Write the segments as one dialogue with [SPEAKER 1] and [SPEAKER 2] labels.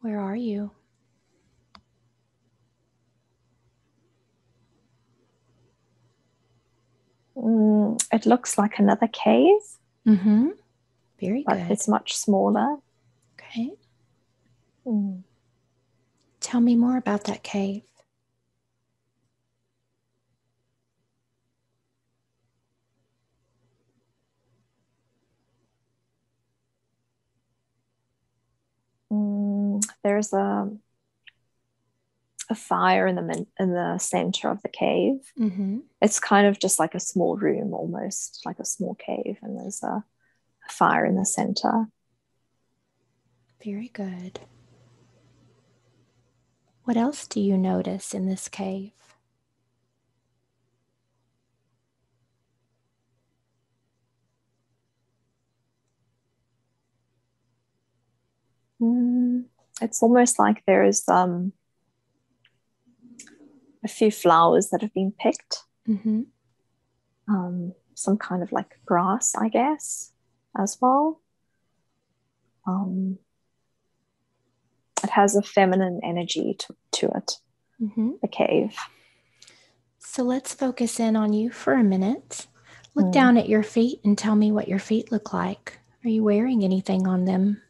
[SPEAKER 1] Where are you?
[SPEAKER 2] It looks like another cave,
[SPEAKER 1] Mm-hmm. Very
[SPEAKER 2] but
[SPEAKER 1] good.
[SPEAKER 2] it's much smaller.
[SPEAKER 1] Okay.
[SPEAKER 2] Mm.
[SPEAKER 1] Tell me more about that cave.
[SPEAKER 2] There's a fire in the center of the cave.
[SPEAKER 1] Mm-hmm.
[SPEAKER 2] It's kind of just like a small room, almost like a small cave, and there's a fire in the center.
[SPEAKER 1] Very good. What else do you notice in this cave?
[SPEAKER 2] It's almost like there's a few flowers that have been picked.
[SPEAKER 1] Mm-hmm.
[SPEAKER 2] Some kind of like grass, I guess, as well. It has a feminine energy to it,
[SPEAKER 1] Mm-hmm.
[SPEAKER 2] the cave.
[SPEAKER 1] So let's focus in on you for a minute. Look
[SPEAKER 2] Mm.
[SPEAKER 1] down at your feet and tell me what your feet look like. Are you wearing anything on them?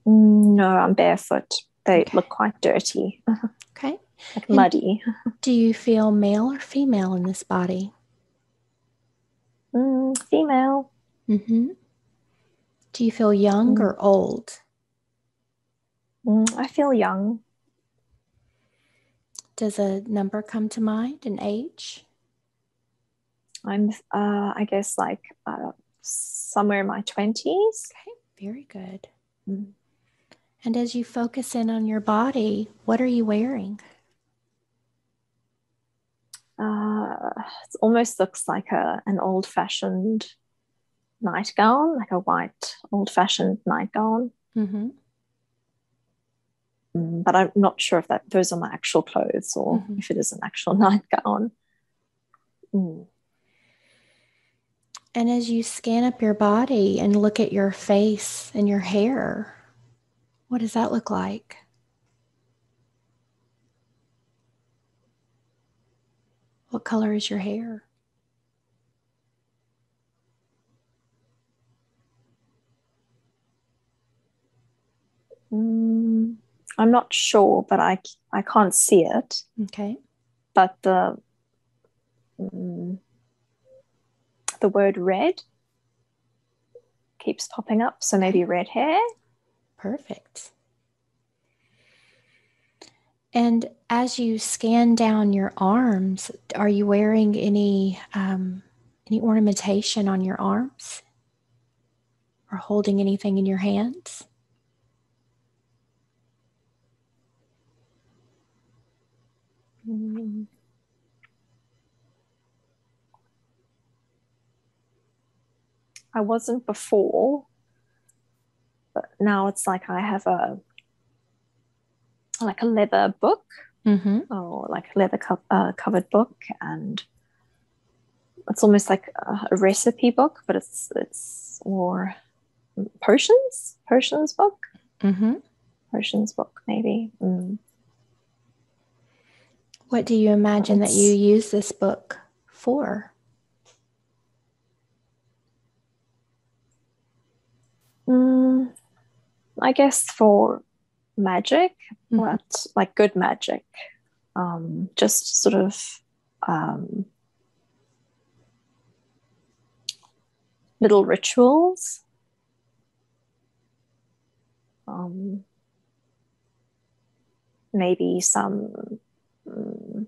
[SPEAKER 2] No, I'm barefoot. They
[SPEAKER 1] Okay.
[SPEAKER 2] look quite dirty,
[SPEAKER 1] Okay.
[SPEAKER 2] like
[SPEAKER 1] And
[SPEAKER 2] muddy.
[SPEAKER 1] do you feel male or female in this body?
[SPEAKER 2] Female.
[SPEAKER 1] Mm-hmm. Do you feel young
[SPEAKER 2] Mm.
[SPEAKER 1] or old?
[SPEAKER 2] I feel young.
[SPEAKER 1] Does a number come to mind, an age?
[SPEAKER 2] I'm, I guess, like somewhere in my 20s.
[SPEAKER 1] Okay, very good.
[SPEAKER 2] Mm.
[SPEAKER 1] And as you focus in on your body, what are you wearing?
[SPEAKER 2] It almost looks like an old-fashioned nightgown, like a white old-fashioned nightgown.
[SPEAKER 1] Mm-hmm.
[SPEAKER 2] But I'm not sure if those are my actual clothes or
[SPEAKER 1] Mm-hmm.
[SPEAKER 2] if it is an actual nightgown. Mm.
[SPEAKER 1] And as you scan up your body and look at your face and your hair, what does that look like? What color is your hair?
[SPEAKER 2] I'm not sure, but I can't see it.
[SPEAKER 1] Okay.
[SPEAKER 2] But mm, the word red keeps popping up, so
[SPEAKER 1] Okay.
[SPEAKER 2] maybe red hair.
[SPEAKER 1] Perfect. And as you scan down your arms, are you wearing any ornamentation on your arms or holding anything in your hands?
[SPEAKER 2] Mm. I wasn't before, but now it's like I have a leather book
[SPEAKER 1] Mm-hmm.
[SPEAKER 2] or like a leather covered book, and it's almost like a recipe book, but it's more potions book,
[SPEAKER 1] Mm-hmm.
[SPEAKER 2] potions book maybe.
[SPEAKER 1] What do you imagine that you
[SPEAKER 2] It's
[SPEAKER 1] use this book for?
[SPEAKER 2] I guess for magic,
[SPEAKER 1] Mm-hmm.
[SPEAKER 2] but like good magic, just sort of um, little rituals. Um, Maybe some um,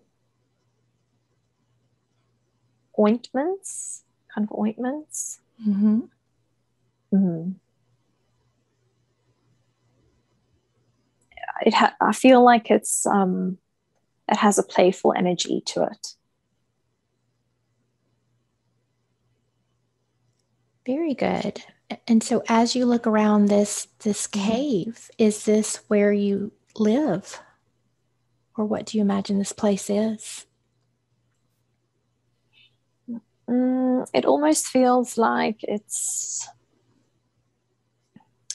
[SPEAKER 2] ointments, kind of ointments.
[SPEAKER 1] Mm-hmm.
[SPEAKER 2] Mm. I feel like it has a playful energy to it.
[SPEAKER 1] Very good. And so as you look around this
[SPEAKER 2] Mm.
[SPEAKER 1] cave, is this where you live? Or what do you imagine this place is?
[SPEAKER 2] It almost feels like it's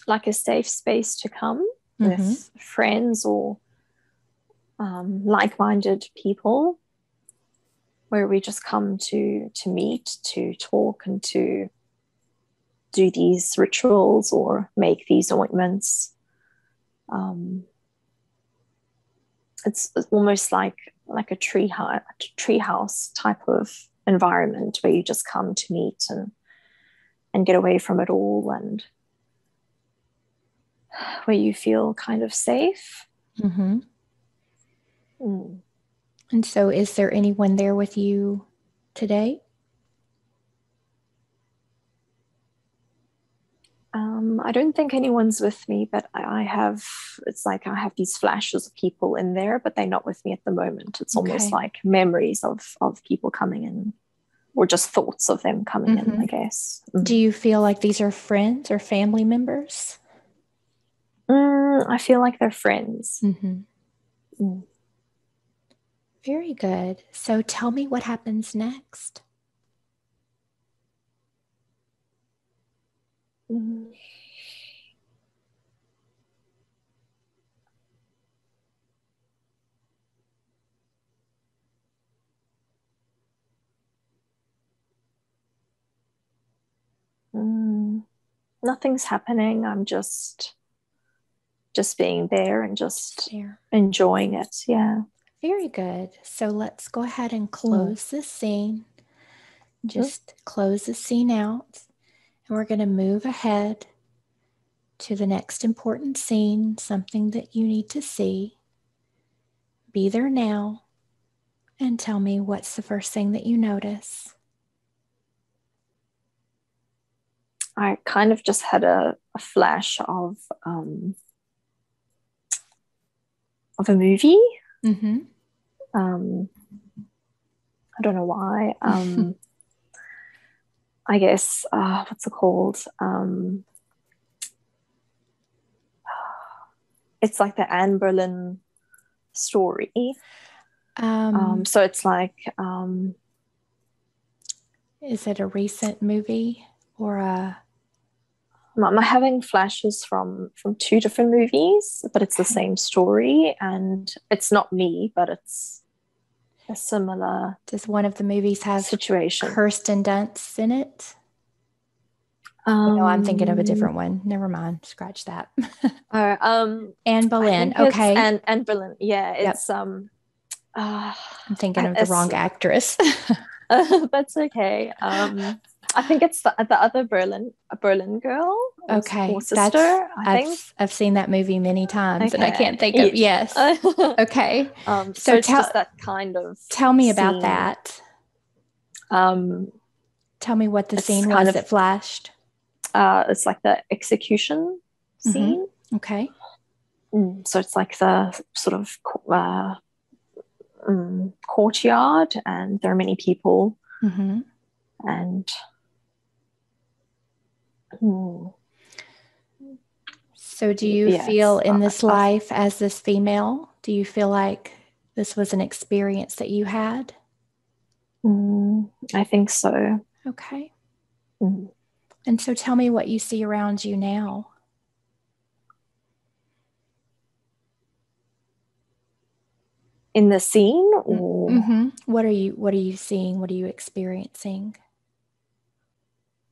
[SPEAKER 2] like a safe space to come. with friends or like-minded people, where we just come to meet, to talk, and to do these rituals or make these ointments. It's almost like a treehouse type of environment where you just come to meet and get away from it all, and where you feel kind of safe.
[SPEAKER 1] Mm-hmm. And so is there anyone there with you today?
[SPEAKER 2] I don't think anyone's with me, but it's like I have these flashes of people in there, but they're not with me at the moment. It's almost like memories of people coming in, or just thoughts of them coming in, I guess.
[SPEAKER 1] Do you feel like these are friends or family members?
[SPEAKER 2] I feel like they're friends.
[SPEAKER 1] Very good. So tell me what happens next.
[SPEAKER 2] Nothing's happening. I'm just being there and just enjoying it. Yeah.
[SPEAKER 1] Very good. So let's go ahead and close this scene. Just close the scene out. And we're going to move ahead to the next important scene, something that you need to see. Be there now and tell me what's the first thing that you notice.
[SPEAKER 2] I kind of just had a flash of a movie. I don't know why. I guess what's it called? It's like the Anne Boleyn story. So it's like,
[SPEAKER 1] is it a recent movie or a?
[SPEAKER 2] I'm having flashes from two different movies, but it's the same story, and it's not me, but it's a similar.
[SPEAKER 1] Does one of the movies have
[SPEAKER 2] situation?
[SPEAKER 1] Kirsten Dunst in it? No, I'm thinking of a different one. Never mind. Scratch that. Anne Boleyn. Okay.
[SPEAKER 2] Anne Boleyn. Yeah, it's I'm
[SPEAKER 1] thinking of the wrong actress.
[SPEAKER 2] That's okay. I think it's the other Berlin girl. Or sister.
[SPEAKER 1] I've seen that movie many times, and I can't think of. Yes. Okay.
[SPEAKER 2] So it's just that kind of.
[SPEAKER 1] Tell me about that. Tell me what the scene was that flashed.
[SPEAKER 2] It's like the execution scene.
[SPEAKER 1] Okay.
[SPEAKER 2] So it's like the sort of courtyard, and there are many people, and
[SPEAKER 1] so do you feel in this life as this female, do you feel like this was an experience that you had?
[SPEAKER 2] I think so.
[SPEAKER 1] Okay. And so tell me what you see around you now.
[SPEAKER 2] In the scene, or
[SPEAKER 1] what are you seeing? What are you experiencing?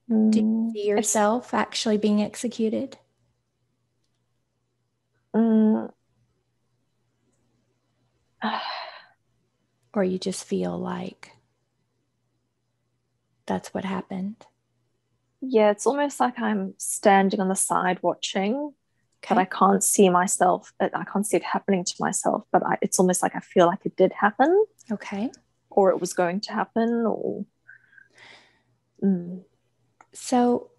[SPEAKER 1] Do you see yourself actually being executed? Or you just feel like that's what happened?
[SPEAKER 2] Yeah, it's almost like I'm standing on the side watching, but I can't see myself. I can't see it happening to myself, but it's almost like I feel like it did happen.
[SPEAKER 1] Okay.
[SPEAKER 2] Or it was going to happen, or.
[SPEAKER 1] So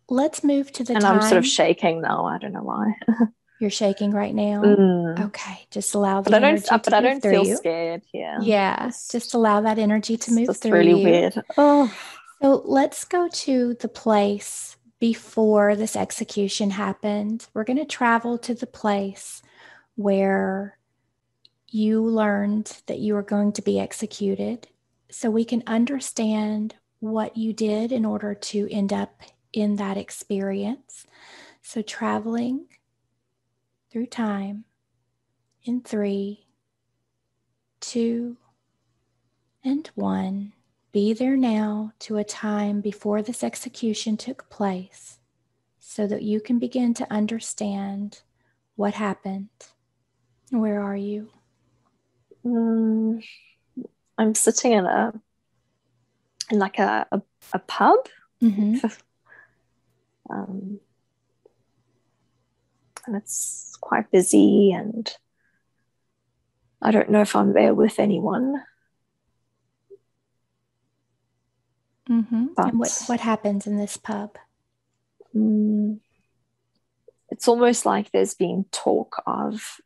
[SPEAKER 1] let's move to the
[SPEAKER 2] time. And I'm sort of shaking now. I don't know why.
[SPEAKER 1] You're shaking right now? Okay. Just allow the energy to move through you. But I don't feel
[SPEAKER 2] scared. Yeah.
[SPEAKER 1] Yeah. Just allow that energy to move through
[SPEAKER 2] you. It's really weird.
[SPEAKER 1] Oh. So let's go to the place before this execution happened. We're going to travel to the place where you learned that you were going to be executed, so we can understand what you did in order to end up in that experience. So traveling through time in 3, 2, and 1. Be there now to a time before this execution took place so that you can begin to understand what happened. Where are you?
[SPEAKER 2] I'm sitting in a pub.
[SPEAKER 1] Mm-hmm.
[SPEAKER 2] And it's quite busy, and I don't know if I'm there with anyone.
[SPEAKER 1] Mm-hmm.
[SPEAKER 2] But
[SPEAKER 1] And what happens in this pub?
[SPEAKER 2] It's almost like there's been talk of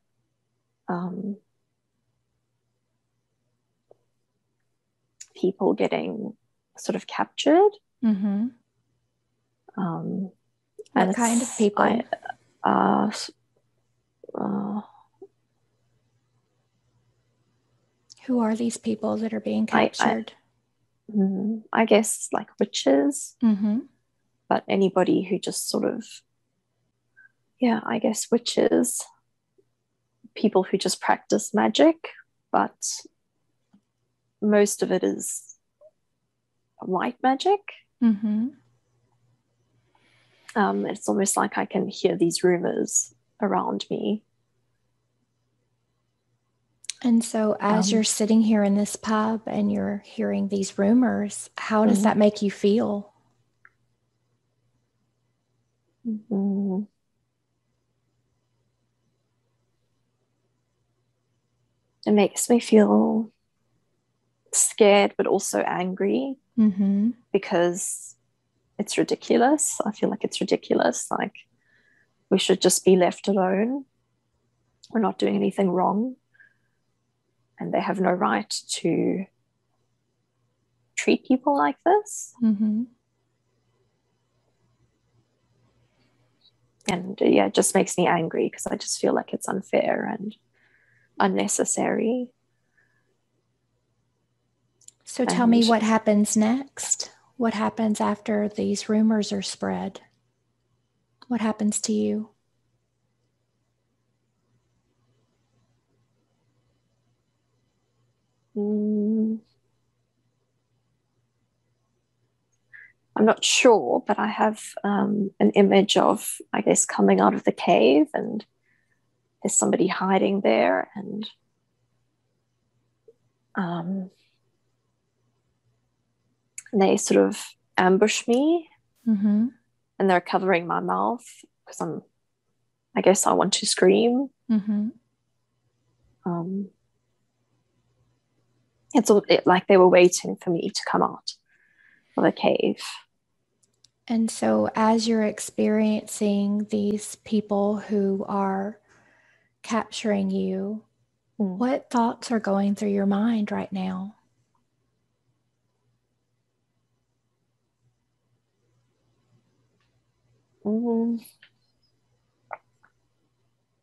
[SPEAKER 2] people getting sort of captured.
[SPEAKER 1] Mm-hmm. What kind of people? Who are these people that are being captured?
[SPEAKER 2] I guess like witches,
[SPEAKER 1] Mm-hmm.
[SPEAKER 2] but anybody who just sort of, I guess witches, people who just practice magic, but most of it is white magic.
[SPEAKER 1] Mm-hmm.
[SPEAKER 2] It's almost like I can hear these rumors around me.
[SPEAKER 1] And so as you're sitting here in this pub and you're hearing these rumors, how does that make you feel?
[SPEAKER 2] It makes me feel scared, but also angry, because it's ridiculous. I feel like it's ridiculous. Like, we should just be left alone. We're not doing anything wrong. And they have no right to treat people like this. And it just makes me angry because I just feel like it's unfair and unnecessary.
[SPEAKER 1] So tell me what happens next. What happens after these rumors are spread? What happens to you?
[SPEAKER 2] I'm not sure, but I have an image of, I guess, coming out of the cave, and there's somebody hiding there, and they sort of ambush me, and they're covering my mouth because I guess I want to scream. It's like they were waiting for me to come out of the cave.
[SPEAKER 1] And so as you're experiencing these people who are capturing you, what thoughts are going through your mind right now?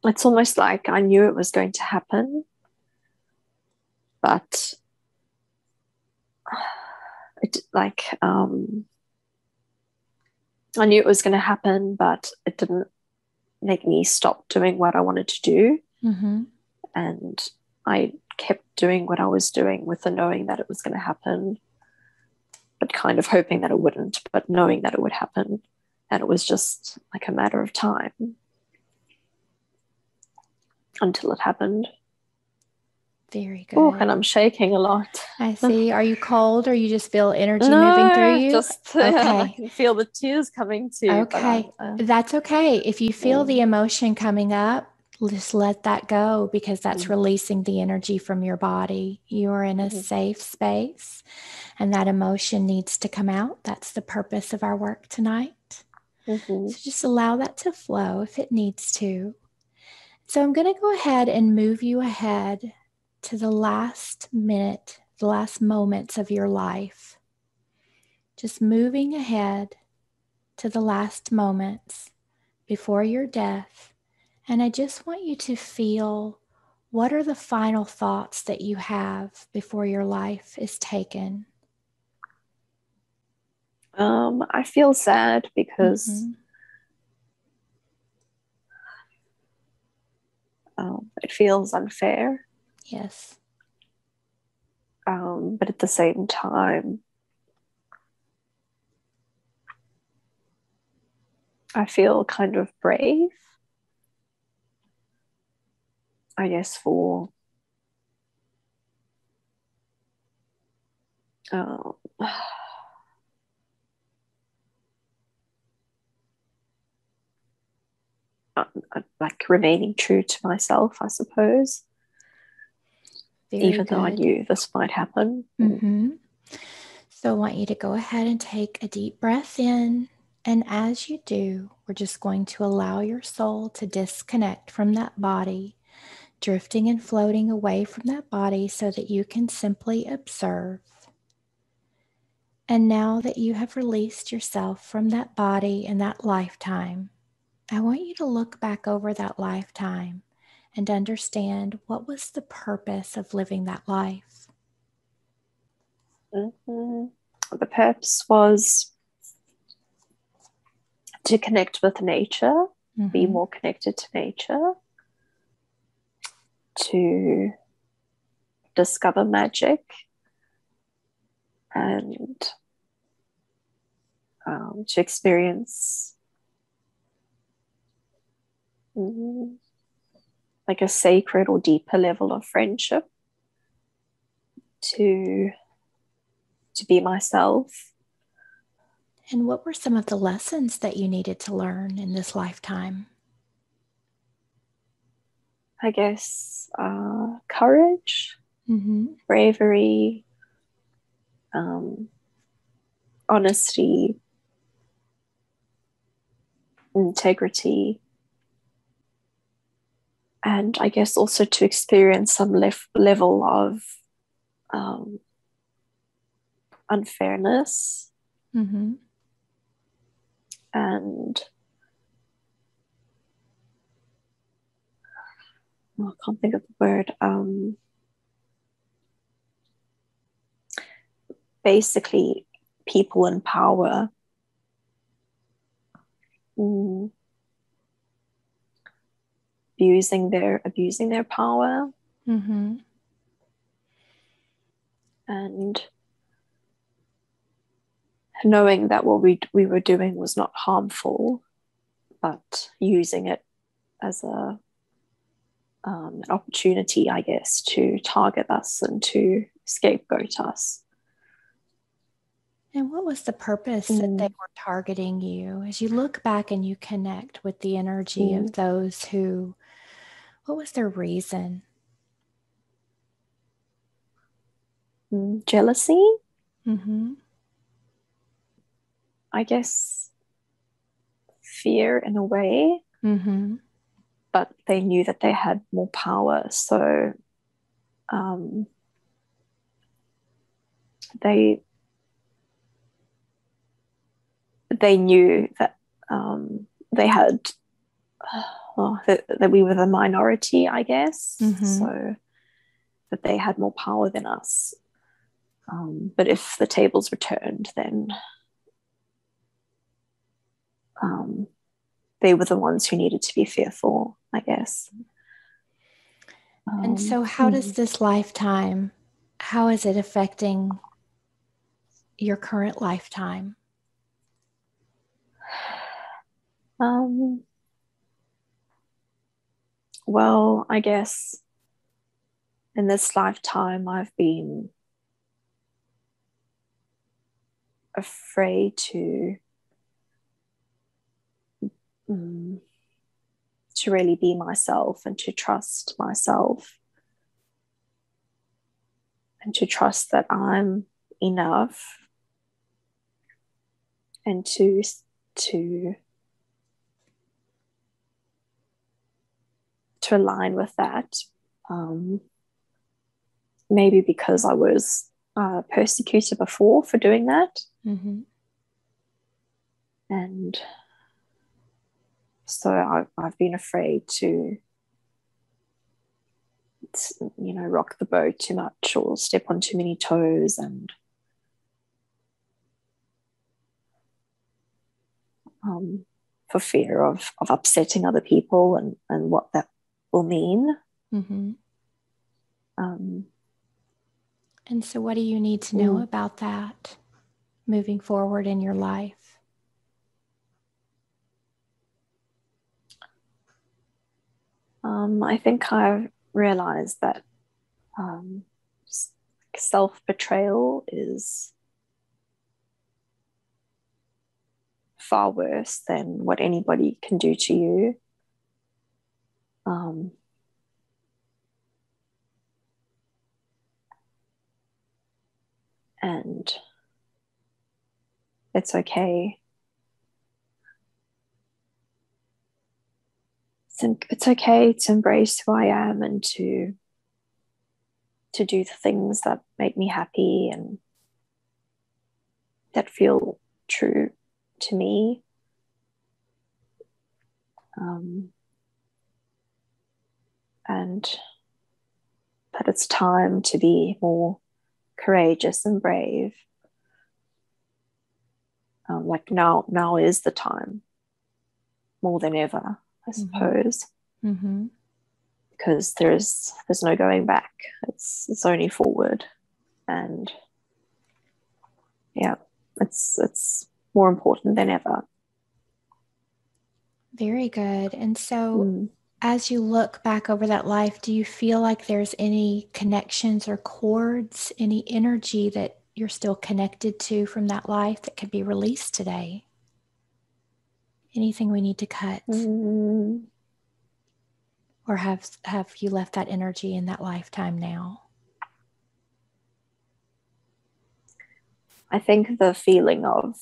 [SPEAKER 2] It's almost like I knew it was going to happen, but I knew it was going to happen, but it didn't make me stop doing what I wanted to do. And I kept doing what I was doing with the knowing that it was going to happen, but kind of hoping that it wouldn't, but knowing that it would happen. And it was just like a matter of time until it happened.
[SPEAKER 1] Very good.
[SPEAKER 2] Oh, and I'm shaking a lot.
[SPEAKER 1] I see. Are you cold, or you just feel energy moving through you?
[SPEAKER 2] Just okay. I can feel the tears coming too.
[SPEAKER 1] Okay. That's okay. If you feel the emotion coming up, just let that go, because that's releasing the energy from your body. You're in a safe space, and that emotion needs to come out. That's the purpose of our work tonight. So just allow that to flow if it needs to. So I'm going to go ahead and move you ahead to the last minute, the last moments of your life. Just moving ahead to the last moments before your death. And I just want you to feel, what are the final thoughts that you have before your life is taken?
[SPEAKER 2] I feel sad because it feels unfair.
[SPEAKER 1] Yes.
[SPEAKER 2] But at the same time, I feel kind of brave, I guess, for um, like remaining true to myself, I suppose.
[SPEAKER 1] Very
[SPEAKER 2] even
[SPEAKER 1] good.
[SPEAKER 2] though I knew this might happen.
[SPEAKER 1] Mm-hmm. So I want you to go ahead and take a deep breath in. And as you do, we're just going to allow your soul to disconnect from that body, drifting and floating away from that body so that you can simply observe. And now that you have released yourself from that body and that lifetime, I want you to look back over that lifetime and understand what was the purpose of living that life.
[SPEAKER 2] Mm-hmm. The purpose was to connect with nature, be more connected to nature, to discover magic, and to experience like a sacred or deeper level of friendship, to be myself.
[SPEAKER 1] And what were some of the lessons that you needed to learn in this lifetime?
[SPEAKER 2] I guess courage, bravery, honesty, integrity, and I guess also to experience some level of unfairness, and I can't think of the word. Basically, people in power abusing their power, and knowing that what we were doing was not harmful, but using it as an opportunity, I guess, to target us and to scapegoat us.
[SPEAKER 1] And what was the purpose that they were targeting you? As you look back and you connect with the energy of those who, what was their reason?
[SPEAKER 2] Jealousy, I guess, fear in a way, but they knew that they had more power, so they knew that they had that we were the minority, I guess, so that they had more power than us. But if the tables were turned, then they were the ones who needed to be fearful, I guess.
[SPEAKER 1] And so how does this lifetime, how is it affecting your current lifetime?
[SPEAKER 2] Well, I guess in this lifetime, I've been afraid to really be myself and to trust myself and to trust that I'm enough, and to align with that. Maybe because I was persecuted before for doing that. And so I've been afraid to rock the boat too much or step on too many toes, and for fear of upsetting other people and what that will mean.
[SPEAKER 1] Mm-hmm.
[SPEAKER 2] Um,
[SPEAKER 1] And so, what do you need to know about that moving forward in your life?
[SPEAKER 2] I think I've realized that self-betrayal is far worse than what anybody can do to you. And it's okay. It's okay to embrace who I am and to do the things that make me happy and that feel true to me. And that it's time to be more courageous and brave. Like now is the time more than ever, I suppose.
[SPEAKER 1] Mm-hmm.
[SPEAKER 2] Because there's no going back. It's only forward, and yeah, it's more important than ever.
[SPEAKER 1] Very good. And so, as you look back over that life, do you feel like there's any connections or cords, any energy that you're still connected to from that life that could be released today? Anything we need to cut? Or have you left that energy in that lifetime now?
[SPEAKER 2] I think the feeling of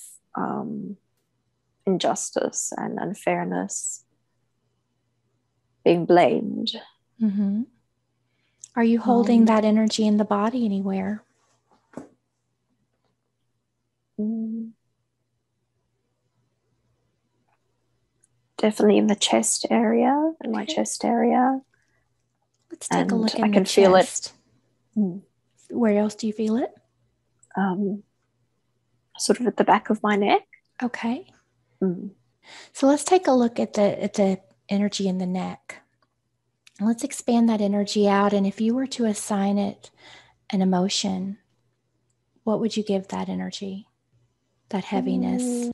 [SPEAKER 2] injustice and unfairness, being blamed.
[SPEAKER 1] Mm-hmm. Are you holding that energy in the body anywhere?
[SPEAKER 2] Definitely in the chest area, in my chest area.
[SPEAKER 1] Let's take a look in
[SPEAKER 2] I
[SPEAKER 1] the
[SPEAKER 2] can
[SPEAKER 1] chest.
[SPEAKER 2] Feel it.
[SPEAKER 1] Where else do you feel it?
[SPEAKER 2] Sort of at the back of my neck.
[SPEAKER 1] Okay. So let's take a look at the energy in the neck. Let's expand that energy out. And if you were to assign it an emotion, what would you give that energy, that heaviness?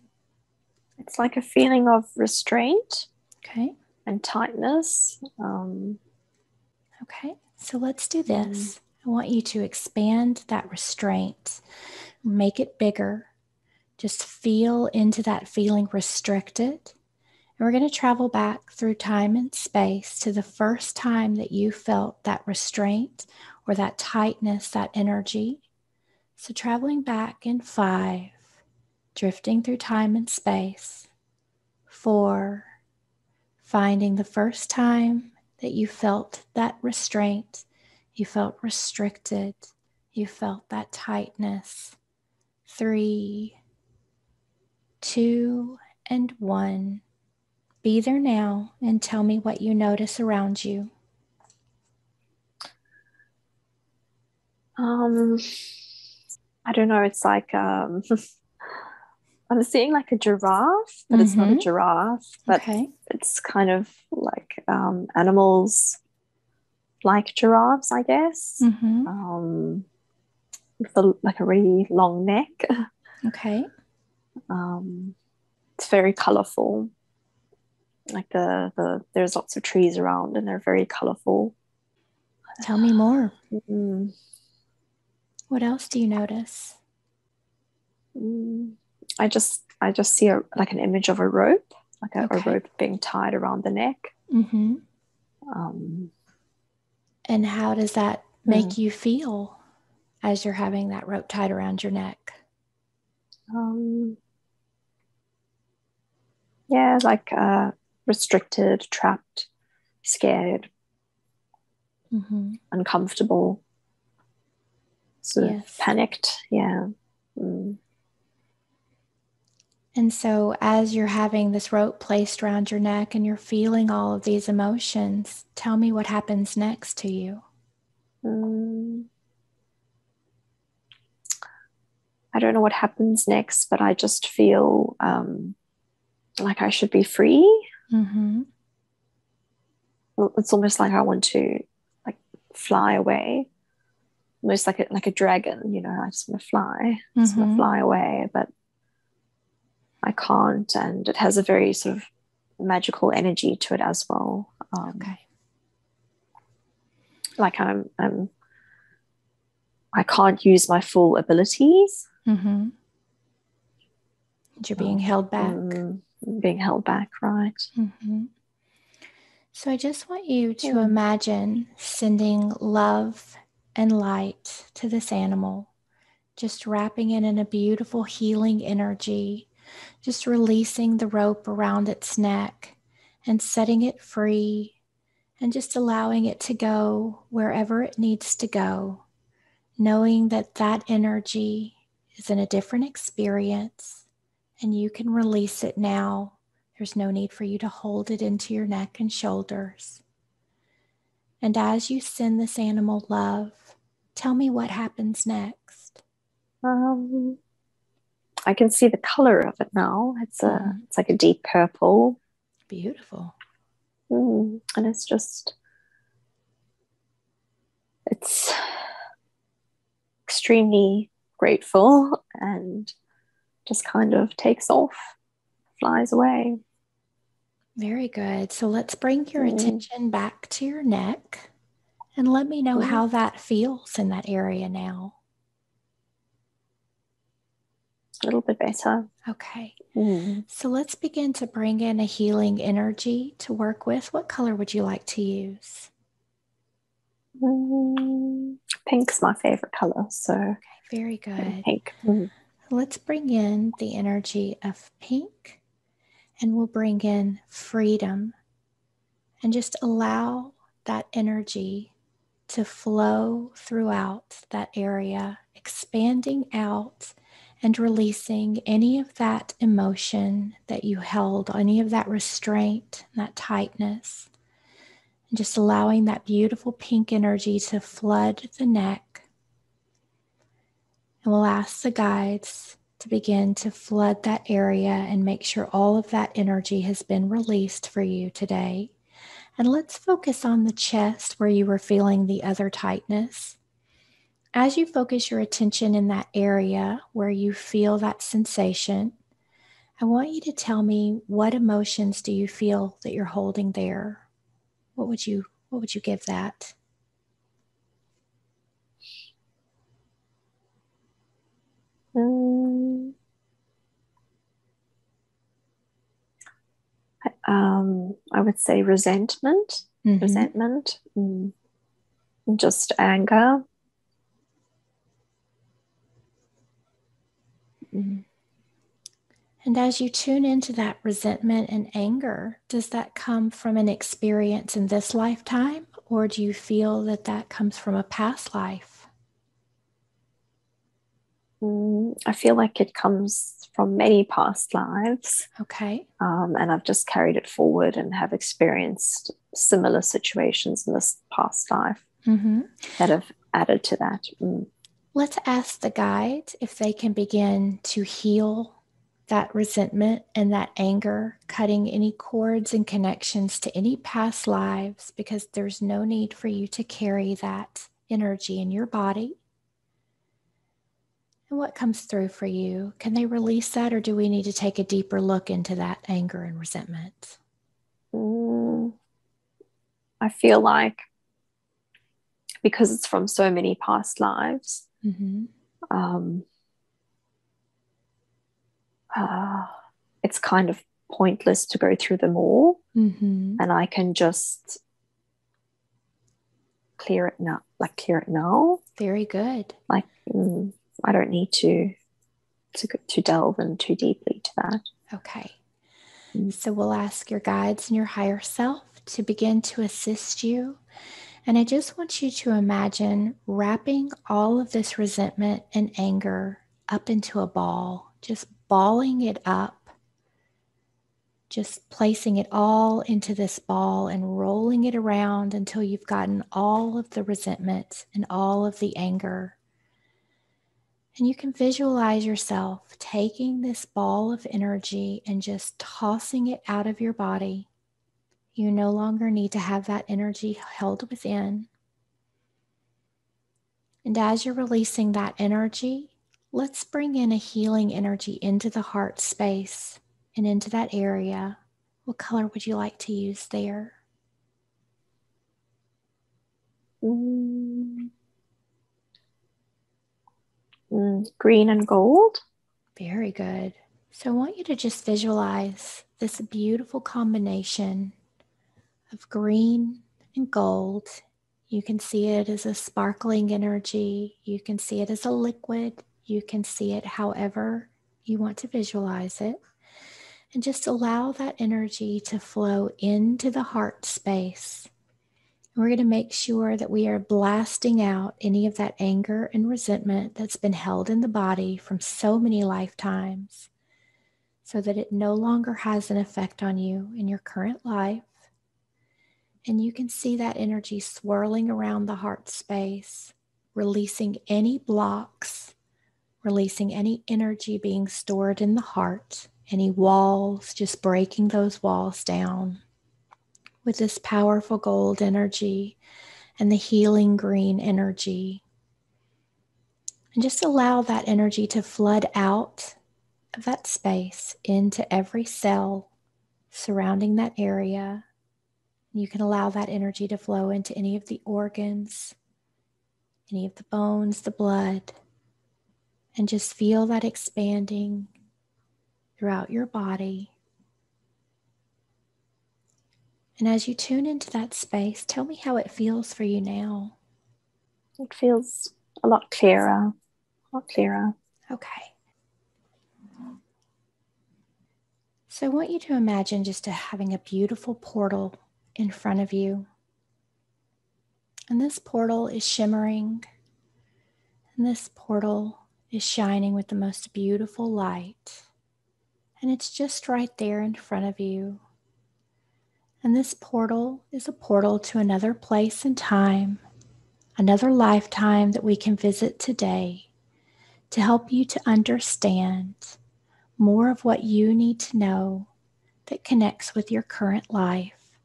[SPEAKER 2] It's like a feeling of restraint.
[SPEAKER 1] Okay.
[SPEAKER 2] And tightness.
[SPEAKER 1] Okay. So let's do this. I want you to expand that restraint, make it bigger. Just feel into that feeling restricted. And we're going to travel back through time and space to the first time that you felt that restraint or that tightness, that energy. So traveling back in 5, drifting through time and space. 4, finding the first time that you felt that restraint, you felt restricted, you felt that tightness. 3, 2, and 1. Be there now and tell me what you notice around you.
[SPEAKER 2] I don't know. It's like I'm seeing like a giraffe, but it's not a giraffe. But it's kind of like animals like giraffes, I guess. With like a really long neck.
[SPEAKER 1] Okay.
[SPEAKER 2] It's very colorful. Like there's lots of trees around and they're very colorful.
[SPEAKER 1] Tell me more. What else do you notice?
[SPEAKER 2] I just see like an image of a rope, like a rope being tied around the neck.
[SPEAKER 1] And how does that make you feel as you're having that rope tied around your neck?
[SPEAKER 2] Yeah, like restricted, trapped, scared, uncomfortable, sort of panicked. Yeah.
[SPEAKER 1] And so as you're having this rope placed around your neck and you're feeling all of these emotions, tell me what happens next to you.
[SPEAKER 2] I don't know what happens next, but I just feel like I should be free. it's almost like I want to like fly away, almost like a dragon. I just want to fly. I just want to fly away, but I can't. And it has a very sort of magical energy to it as well.
[SPEAKER 1] Okay.
[SPEAKER 2] Like I can't use my full abilities.
[SPEAKER 1] Mm-hmm. You're being held back.
[SPEAKER 2] Being held back, right?
[SPEAKER 1] Mm-hmm. So I just want you to imagine sending love and light to this animal, just wrapping it in a beautiful healing energy, just releasing the rope around its neck and setting it free and just allowing it to go wherever it needs to go, knowing that that energy is in a different experience and you can release it now. There's no need for you to hold it into your neck and shoulders. And as you send this animal love, tell me what happens next.
[SPEAKER 2] I can see the color of it now. It's like a deep purple.
[SPEAKER 1] Beautiful.
[SPEAKER 2] And it's extremely grateful and just kind of takes off, flies away.
[SPEAKER 1] Very good. So let's bring your attention back to your neck and let me know how that feels in that area now.
[SPEAKER 2] A little bit better.
[SPEAKER 1] Okay. So let's begin to bring in a healing energy to work with. What color would you like to use?
[SPEAKER 2] Pink's my favorite color. So
[SPEAKER 1] okay, very good.
[SPEAKER 2] Pink.
[SPEAKER 1] Let's bring in the energy of pink and we'll bring in freedom and just allow that energy to flow throughout that area, expanding out and releasing any of that emotion that you held, any of that restraint, that tightness, and just allowing that beautiful pink energy to flood the neck. And we'll ask the guides to begin to flood that area and make sure all of that energy has been released for you today. And let's focus on the chest where you were feeling the other tightness. As you focus your attention in that area where you feel that sensation, I want you to tell me, what emotions do you feel that you're holding there? What would you give that?
[SPEAKER 2] I would say resentment, just anger.
[SPEAKER 1] And as you tune into that resentment and anger, does that come from an experience in this lifetime, or do you feel that that comes from a past life?
[SPEAKER 2] I feel like it comes from many past lives.
[SPEAKER 1] Okay.
[SPEAKER 2] And I've just carried it forward and have experienced similar situations in this past life that have added to that.
[SPEAKER 1] Let's ask the guides if they can begin to heal that resentment and that anger, cutting any cords and connections to any past lives, because there's no need for you to carry that energy in your body. And what comes through for you? Can they release that, or do we need to take a deeper look into that anger and resentment?
[SPEAKER 2] I feel like because it's from so many past lives, it's kind of pointless to go through them all. And I can just clear it now.
[SPEAKER 1] Very good.
[SPEAKER 2] Like I don't need to delve in too deeply to that.
[SPEAKER 1] Okay. So we'll ask your guides and your higher self to begin to assist you. And I just want you to imagine wrapping all of this resentment and anger up into a ball, just balling it up, just placing it all into this ball and rolling it around until you've gotten all of the resentment and all of the anger. And you can visualize yourself taking this ball of energy and just tossing it out of your body. You no longer need to have that energy held within. And as you're releasing that energy, let's bring in a healing energy into the heart space and into that area. What color would you like to use there?
[SPEAKER 2] Green and gold.
[SPEAKER 1] Very good. So I want you to just visualize this beautiful combination of green and gold. You can see it as a sparkling energy. You can see it as a liquid. You can see it however you want to visualize it. And just allow that energy to flow into the heart space. And we're going to make sure that we are blasting out any of that anger and resentment that's been held in the body from so many lifetimes, so that it no longer has an effect on you in your current life. And you can see that energy swirling around the heart space, releasing any blocks, releasing any energy being stored in the heart, any walls, just breaking those walls down with this powerful gold energy and the healing green energy. And just allow that energy to flood out of that space into every cell surrounding that area. You can allow that energy to flow into any of the organs, any of the bones, the blood, and just feel that expanding throughout your body. And as you tune into that space, tell me how it feels for you now.
[SPEAKER 2] It feels a lot clearer,
[SPEAKER 1] Okay. So I want you to imagine just having a beautiful portal in front of you. And this portal is shimmering. And this portal is shining with the most beautiful light. And it's just right there in front of you. And this portal is a portal to another place and time, another lifetime that we can visit today to help you to understand more of what you need to know that connects with your current life.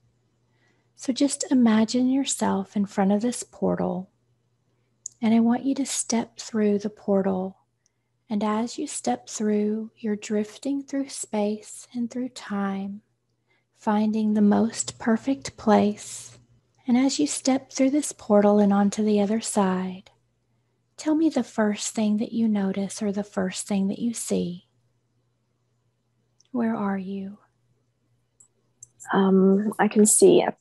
[SPEAKER 1] So just imagine yourself in front of this portal, and I want you to step through the portal. And as you step through, you're drifting through space and through time, finding the most perfect place. And as you step through this portal and onto the other side, tell me the first thing that you notice or the first thing that you see. Where are you?
[SPEAKER 2] I can see a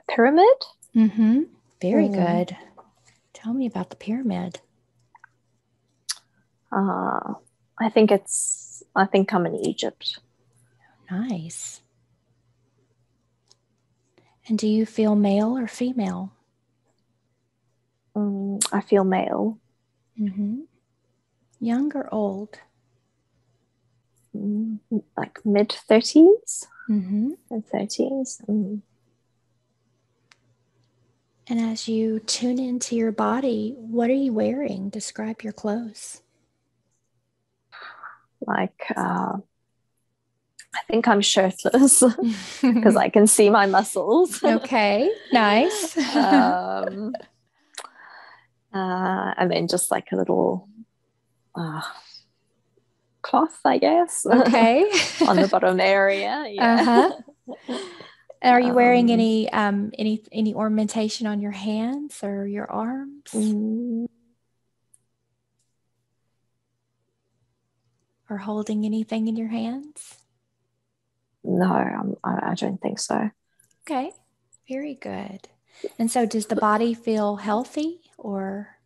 [SPEAKER 2] pyramid.
[SPEAKER 1] Mm-hmm. Very good. Tell me about the pyramid.
[SPEAKER 2] I think I'm in Egypt.
[SPEAKER 1] Nice. And do you feel male or female?
[SPEAKER 2] I feel male.
[SPEAKER 1] Mm-hmm. Young or old?
[SPEAKER 2] Like mid-30s.
[SPEAKER 1] Mm-hmm.
[SPEAKER 2] Mid-30s.
[SPEAKER 1] And as you tune into your body, what are you wearing? Describe your clothes.
[SPEAKER 2] I think I'm shirtless because I can see my muscles.
[SPEAKER 1] Okay, nice.
[SPEAKER 2] And then just like a little cloth, I guess.
[SPEAKER 1] Okay.
[SPEAKER 2] On the bottom area. Yeah.
[SPEAKER 1] Uh-huh. Are you wearing any ornamentation on your hands or your arms? Or holding anything in your hands?
[SPEAKER 2] No, I don't think so.
[SPEAKER 1] Okay, very good. And so does the body feel healthy or?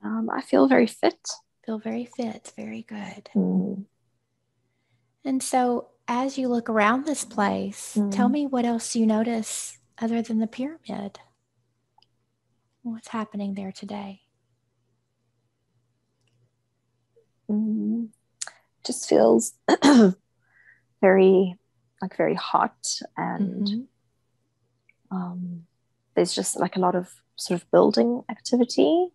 [SPEAKER 2] I feel very fit.
[SPEAKER 1] Feel very fit, very good.
[SPEAKER 2] Mm.
[SPEAKER 1] And so as you look around this place, tell me what else you notice other than the pyramid. What's happening there today?
[SPEAKER 2] Just feels very hot, and there's just like a lot of sort of building activity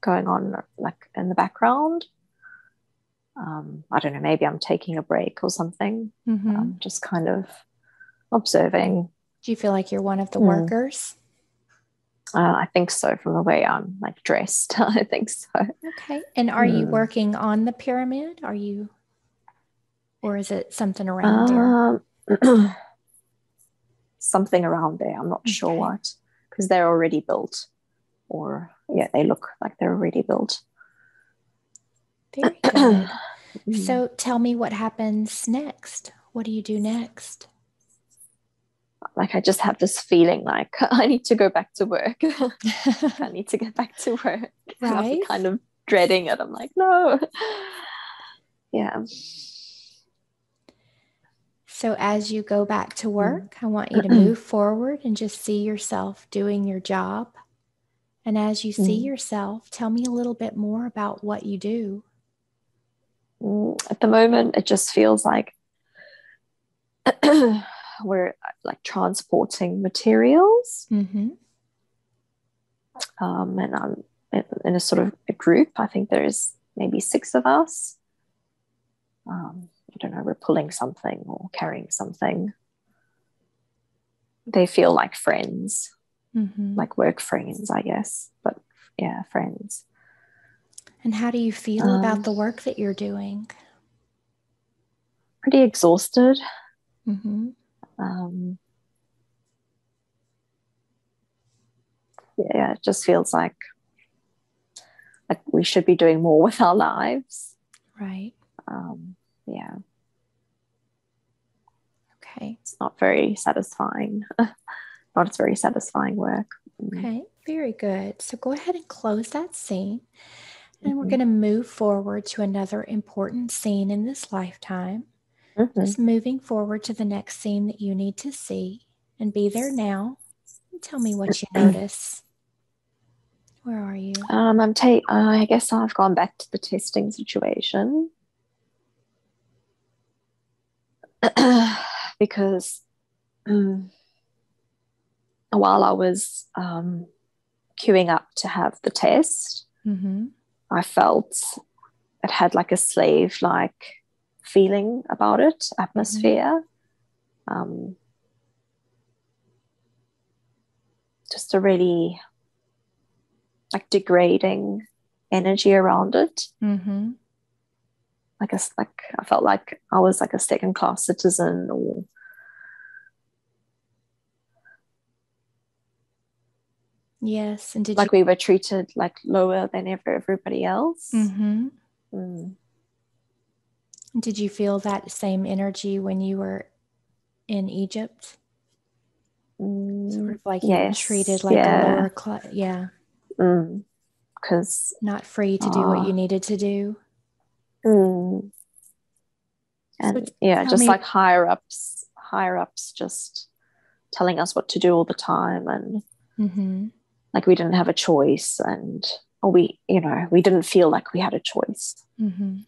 [SPEAKER 2] going on like in the background. I don't know, maybe I'm taking a break or something. Just kind of observing.
[SPEAKER 1] Do you feel like you're one of the
[SPEAKER 2] Mm.
[SPEAKER 1] workers?
[SPEAKER 2] I think so, from the way I'm like dressed. I think so.
[SPEAKER 1] Okay. And are you
[SPEAKER 2] Mm.
[SPEAKER 1] working on the pyramid? Or is it something around there?
[SPEAKER 2] Um, something around there. I'm not sure
[SPEAKER 1] Okay.
[SPEAKER 2] what, because they're already built, or yeah, they look like they're already built.
[SPEAKER 1] Very good.
[SPEAKER 2] Mm.
[SPEAKER 1] So tell me what happens next. What do you do next?
[SPEAKER 2] Like I just have this feeling like I need to go back to work. I need to get back to work. And I'm
[SPEAKER 1] Right?
[SPEAKER 2] kind of dreading it. I'm like, no. Yeah.
[SPEAKER 1] So as you go back to
[SPEAKER 2] Mm.
[SPEAKER 1] work, I want you to move forward and just see yourself doing your job. And as you see
[SPEAKER 2] Mm.
[SPEAKER 1] yourself, tell me a little bit more about what you do.
[SPEAKER 2] At the moment, it just feels like we're like transporting materials.
[SPEAKER 1] Mm-hmm.
[SPEAKER 2] And I'm in a sort of a group. I think there's maybe 6 of us. I don't know, we're pulling something or carrying something. They feel like friends,
[SPEAKER 1] Mm-hmm.
[SPEAKER 2] like work friends, I guess. But yeah, friends.
[SPEAKER 1] And how do you feel about
[SPEAKER 2] Um,
[SPEAKER 1] the work that you're doing?
[SPEAKER 2] Pretty exhausted.
[SPEAKER 1] Mm-hmm.
[SPEAKER 2] Um, yeah, it just feels like we should be doing more with our lives.
[SPEAKER 1] Right.
[SPEAKER 2] Yeah,
[SPEAKER 1] Okay.
[SPEAKER 2] it's not very satisfying. Not very satisfying work.
[SPEAKER 1] Okay. Very good. So go ahead and close that scene. And we're
[SPEAKER 2] Mm-hmm.
[SPEAKER 1] going to move forward to another important scene in this lifetime.
[SPEAKER 2] Mm-hmm.
[SPEAKER 1] Just moving forward to the next scene that you need to see and be there now. And tell me what you notice. Where are you?
[SPEAKER 2] I guess I've gone back to the testing situation because while I was queuing up to have the test,
[SPEAKER 1] Mm-hmm.
[SPEAKER 2] I felt it had like a slave-like feeling about it,
[SPEAKER 1] Mm-hmm.
[SPEAKER 2] atmosphere. Um, just a really like degrading energy around it.
[SPEAKER 1] Mm-hmm.
[SPEAKER 2] Like I felt like I was like a second-class citizen, or
[SPEAKER 1] Yes. And did you?
[SPEAKER 2] like we were treated like lower than everybody else.
[SPEAKER 1] Mm-hmm.
[SPEAKER 2] Mm.
[SPEAKER 1] Did you feel that same energy when you were in Egypt? Sort of like you were treated
[SPEAKER 2] Yes,
[SPEAKER 1] like a
[SPEAKER 2] yeah.
[SPEAKER 1] lower class. Yeah.
[SPEAKER 2] Because
[SPEAKER 1] Not free to do what
[SPEAKER 2] uh,
[SPEAKER 1] you needed to do.
[SPEAKER 2] mm,
[SPEAKER 1] So
[SPEAKER 2] and yeah,
[SPEAKER 1] tell
[SPEAKER 2] just
[SPEAKER 1] me.
[SPEAKER 2] like higher ups just telling us what to do all the time, and
[SPEAKER 1] Mm-hmm.
[SPEAKER 2] like we didn't have a choice, and or we didn't feel like we had a choice.
[SPEAKER 1] Mm-hmm.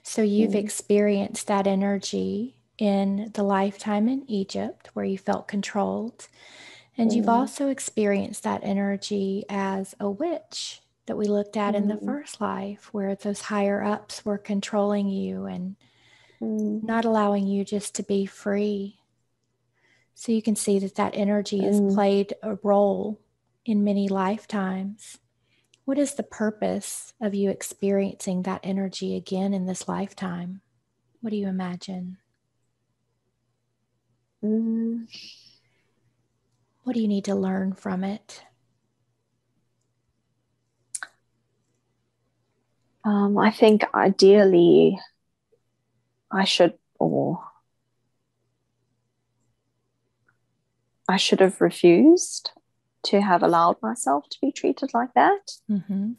[SPEAKER 1] So you've
[SPEAKER 2] Mm.
[SPEAKER 1] experienced that energy in the lifetime in Egypt where you felt controlled. And you've
[SPEAKER 2] Mm.
[SPEAKER 1] also experienced that energy as a witch that we looked at in the
[SPEAKER 2] Mm.
[SPEAKER 1] first life, where those higher ups were controlling you and
[SPEAKER 2] Mm.
[SPEAKER 1] not allowing you just to be free. So you can see that that energy has
[SPEAKER 2] Mm.
[SPEAKER 1] played a role in many lifetimes. What is the purpose of you experiencing that energy again in this lifetime? What do you imagine?
[SPEAKER 2] Mm.
[SPEAKER 1] What do you need to learn from it?
[SPEAKER 2] I think ideally I should or I should have refused to have allowed myself to be treated like that,
[SPEAKER 1] Mm-hmm.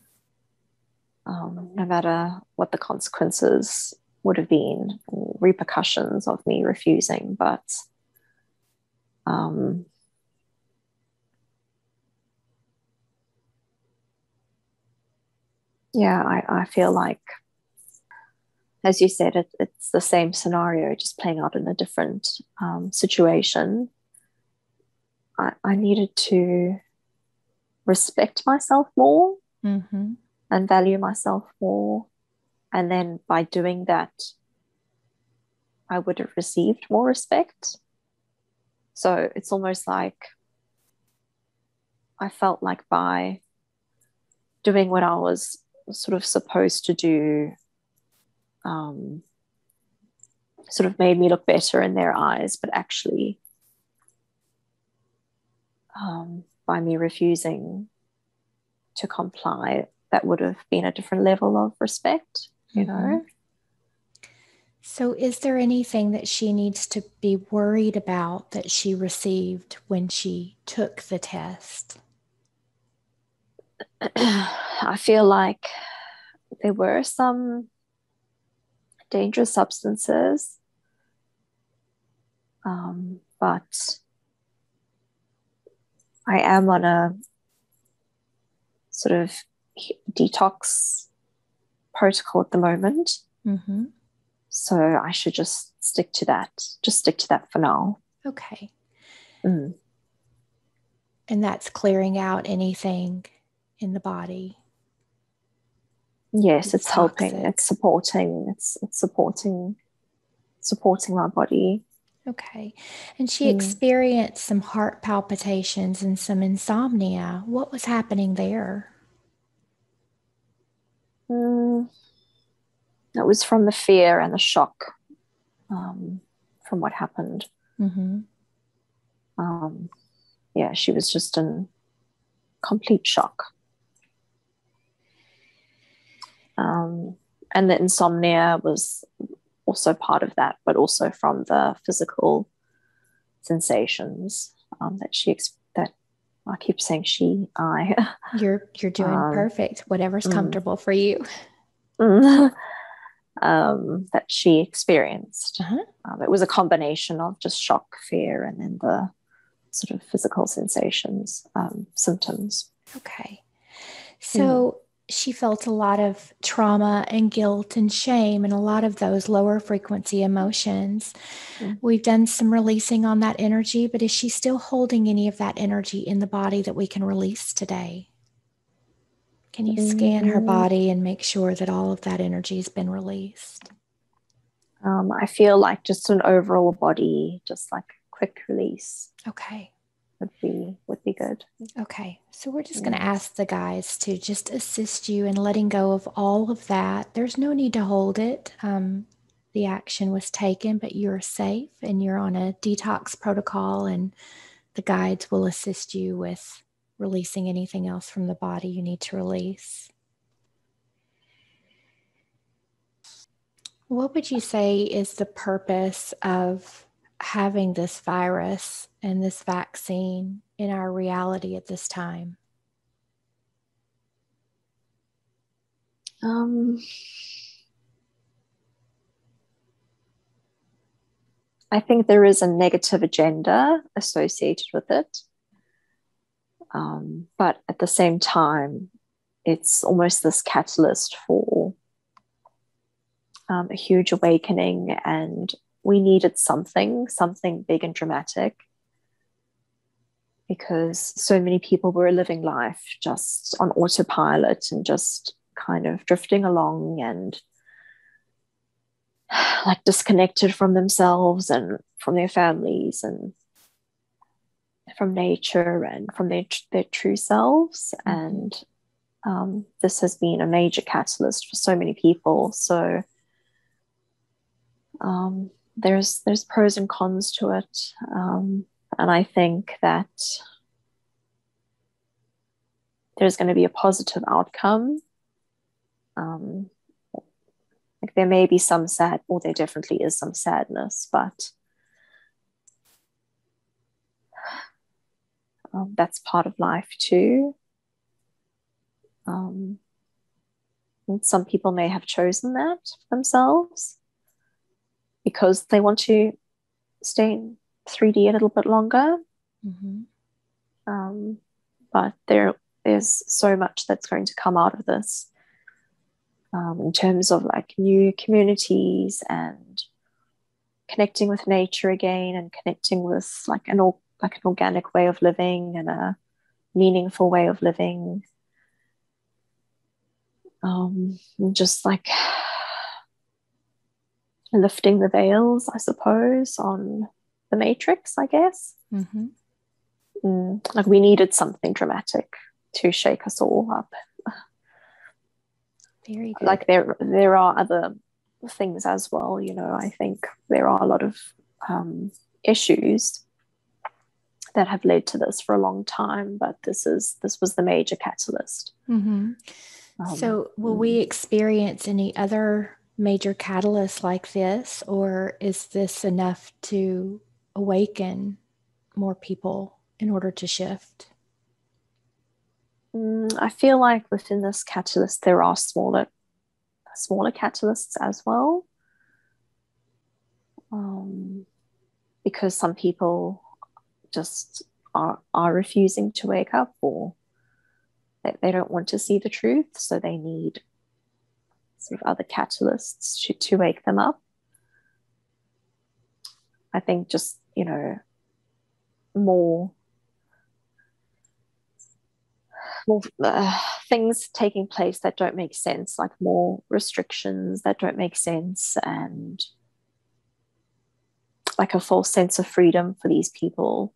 [SPEAKER 2] no matter what the consequences would have been or repercussions of me refusing. But um, yeah, I feel like, as you said, it's the same scenario, just playing out in a different situation. I needed to respect myself more
[SPEAKER 1] Mm-hmm.
[SPEAKER 2] and value myself more. And then by doing that, I would have received more respect. So it's almost like I felt like by doing what I was sort of supposed to do, sort of made me look better in their eyes, but actually, by me refusing to comply, that would have been a different level of respect, you know?
[SPEAKER 1] So, is there anything that she needs to be worried about that she received when she took the test?
[SPEAKER 2] I feel like there were some dangerous substances, but I am on a sort of detox protocol at the moment. So I should just stick to that. Just stick to that for now.
[SPEAKER 1] Okay.
[SPEAKER 2] Mm.
[SPEAKER 1] And that's clearing out anything in the body.
[SPEAKER 2] Yes, it's helping. It's supporting. It's supporting my body.
[SPEAKER 1] Okay. And she experienced some heart palpitations and some insomnia. What was happening there?
[SPEAKER 2] That was from the fear and the shock from what happened. Yeah, she was just in complete shock. And the insomnia was also part of that, but also from the physical sensations that I keep saying I.
[SPEAKER 1] You're doing perfect. Whatever's comfortable for you.
[SPEAKER 2] That she experienced. It was a combination of just shock, fear, and then the sort of physical sensations, symptoms.
[SPEAKER 1] Okay. So she felt a lot of trauma and guilt and shame and a lot of those lower frequency emotions. We've done some releasing on that energy, but is she still holding any of that energy in the body that we can release today? Can you scan her body and make sure that all of that energy has been released?
[SPEAKER 2] I feel like just an overall body, just like quick release.
[SPEAKER 1] Okay.
[SPEAKER 2] Would be good.
[SPEAKER 1] Okay. So we're just going to ask the guys to just assist you in letting go of all of that. There's no need to hold it. The action was taken, but you're safe and you're on a detox protocol, and the guides will assist you with releasing anything else from the body you need to release. What would you say is the purpose of having this virus and this vaccine in our reality at this time?
[SPEAKER 2] I think there is a negative agenda associated with it. But at the same time, it's almost this catalyst for a huge awakening, and we needed something big and dramatic, because so many people were living life just on autopilot and just kind of drifting along and like disconnected from themselves and from their families and from nature and from their true selves. And this has been a major catalyst for so many people. So there's pros and cons to it, and I think that there's going to be a positive outcome. Like there may be some sad, or there definitely is some sadness, but that's part of life too. And some people may have chosen that for themselves because they want to stay in 3D a little bit longer. But there is so much that's going to come out of this, in terms of like new communities and connecting with nature again, and connecting with like an organic way of living and a meaningful way of living. Just like lifting the veils, I suppose, on the the matrix, I guess.
[SPEAKER 1] Mm-hmm.
[SPEAKER 2] Like we needed something dramatic to shake us all up.
[SPEAKER 1] Very good.
[SPEAKER 2] Like there are other things as well, you know. I think there are a lot of issues that have led to this for a long time, but this was the major catalyst.
[SPEAKER 1] Mm-hmm. So will we experience any other major catalysts like this, or is this enough to awaken more people in order to shift?
[SPEAKER 2] I feel like within this catalyst there are smaller catalysts as well, because some people just are refusing to wake up, or they don't want to see the truth, so they need sort of other catalysts to wake them up. I think just, you know, more things taking place that don't make sense, like more restrictions that don't make sense, and like a false sense of freedom for these people.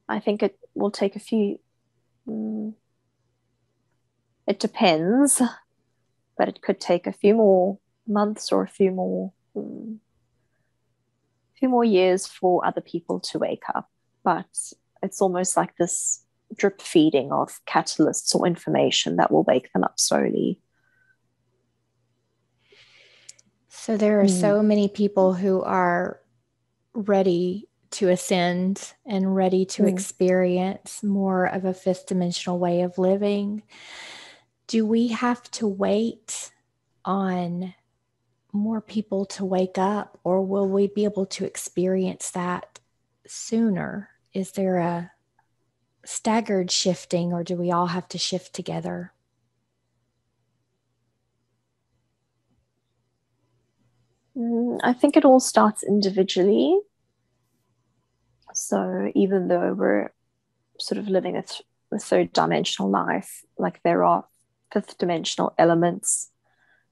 [SPEAKER 2] I think it will take a few, it depends, but it could take a few more months or a few more years for other people to wake up. But it's almost like this drip feeding of catalysts or information that will wake them up slowly.
[SPEAKER 1] So there are so many people who are ready to ascend and ready to experience more of a fifth dimensional way of living. Do we have to wait on more people to wake up, or will we be able to experience that sooner? Is there a staggered shifting, or do we all have to shift together?
[SPEAKER 2] I think it all starts individually. So even though we're sort of living a third dimensional life, like there are fifth dimensional elements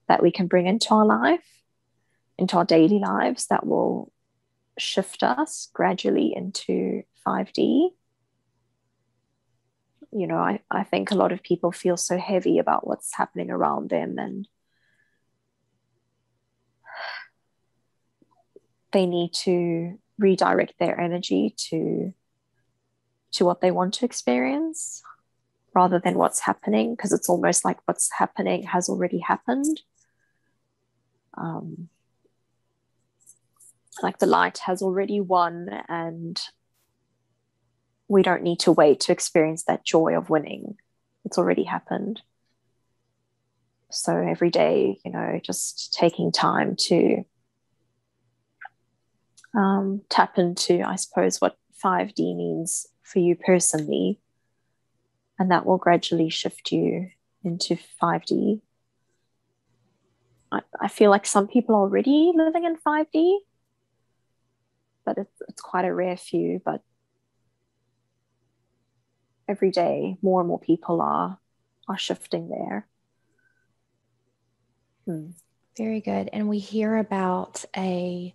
[SPEAKER 2] that we can bring into our life, into our daily lives, that will shift us gradually into 5D. You know, I think a lot of people feel so heavy about what's happening around them, and they need to redirect their energy to what they want to experience rather than what's happening, because it's almost like what's happening has already happened. Like the light has already won, and we don't need to wait to experience that joy of winning. It's already happened. So every day, you know, just taking time to tap into, I suppose, what 5D means for you personally, and that will gradually shift you into 5D. I feel like some people are already living in 5D, but it's quite a rare few. But every day, more and more people are shifting there.
[SPEAKER 1] Very good. And we hear about a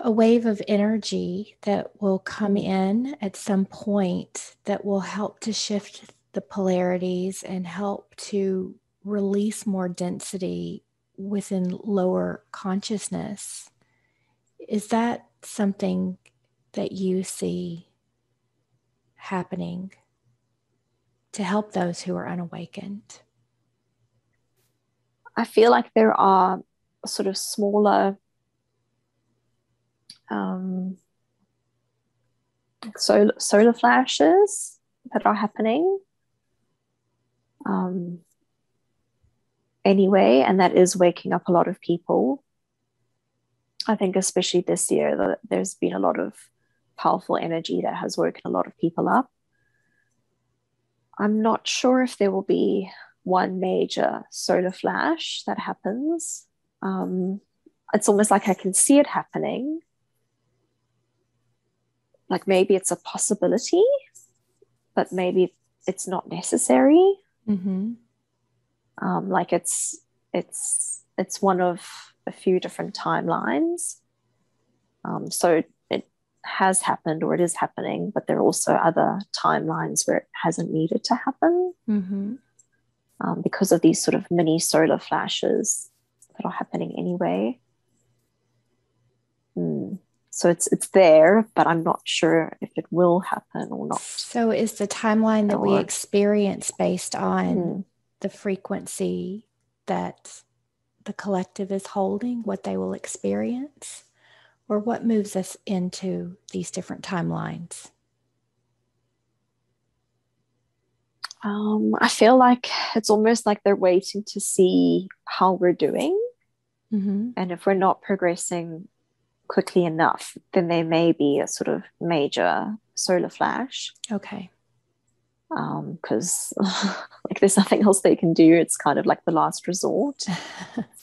[SPEAKER 1] wave of energy that will come in at some point that will help to shift the polarities and help to release more density within lower consciousness. Is that something that you see happening to help those who are unawakened?
[SPEAKER 2] I feel like there are sort of smaller solar flashes that are happening anyway, and that is waking up a lot of people. I think especially this year that there's been a lot of powerful energy that has woken a lot of people up. I'm not sure if there will be one major solar flash that happens. It's almost like I can see it happening. Like maybe it's a possibility, but maybe it's not necessary. Like it's one of a few different timelines. So it has happened or it is happening, but there are also other timelines where it hasn't needed to happen because of these sort of mini solar flashes that are happening anyway. So it's there, but I'm not sure if it will happen or not.
[SPEAKER 1] So is the timeline that we experience based on the frequency that the collective is holding, what they will experience? Or what moves us into these different timelines?
[SPEAKER 2] I feel like it's almost like they're waiting to see how we're doing. And if we're not progressing quickly enough, then there may be a sort of major solar flash.
[SPEAKER 1] Okay.
[SPEAKER 2] Because like there's nothing else they can do. It's kind of like the last resort.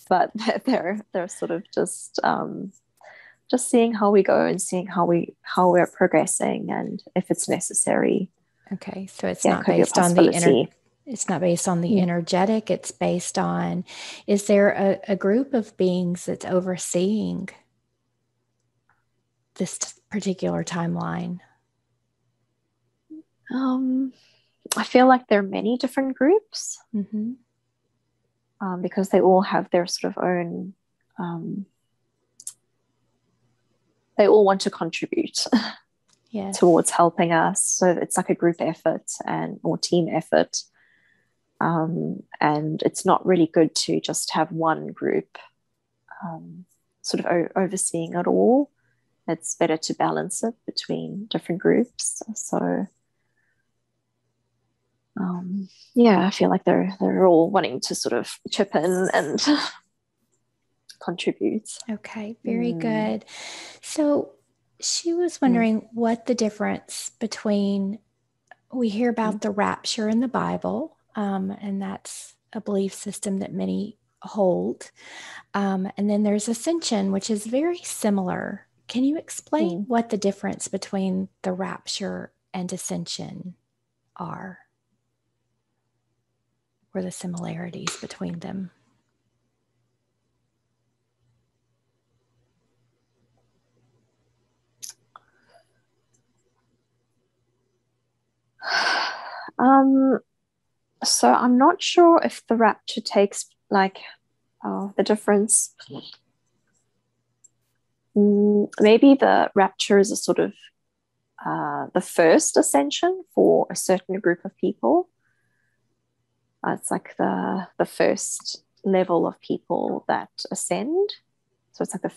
[SPEAKER 2] But they're sort of just seeing how we go and seeing how we're progressing and if it's necessary.
[SPEAKER 1] Okay, so it's not based on the it's not based on the energetic. It's based on, is there a group of beings that's overseeing this particular timeline?
[SPEAKER 2] I feel like there are many different groups because they all have their sort of own. They all want to contribute towards helping us. So it's like a group effort or team effort. And it's not really good to just have one group sort of overseeing it all. It's better to balance it between different groups. So I feel like they're all wanting to sort of chip in and contribute.
[SPEAKER 1] Okay, very good. So she was wondering what the difference between, we hear about the rapture in the Bible, and that's a belief system that many hold. And then there's ascension, which is very similar. Can you explain what the difference between the rapture and ascension are? Or the similarities between them?
[SPEAKER 2] So I'm not sure if the rapture takes like the difference. Maybe the rapture is a sort of the first ascension for a certain group of people. It's like the first level of people that ascend. So it's like the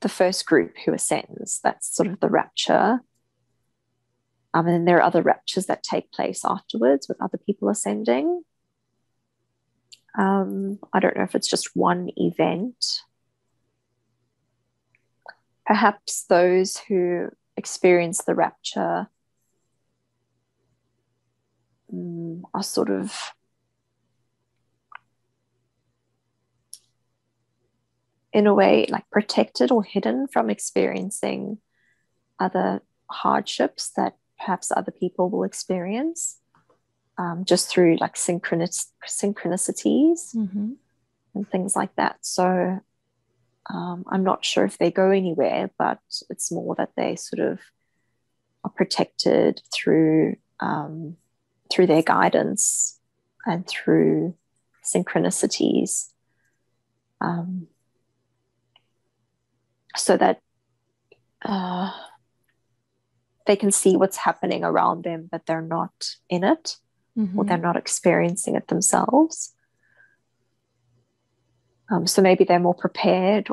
[SPEAKER 2] first group who ascends. That's sort of the rapture. And then there are other raptures that take place afterwards with other people ascending. I don't know if it's just one event. Perhaps those who experience the rapture are sort of in a way like protected or hidden from experiencing other hardships that perhaps other people will experience just through like synchronicities and things like that. So I'm not sure if they go anywhere, but it's more that they sort of are protected through their guidance and through synchronicities, so that they can see what's happening around them, but they're not in it or they're not experiencing it themselves. So maybe they're more prepared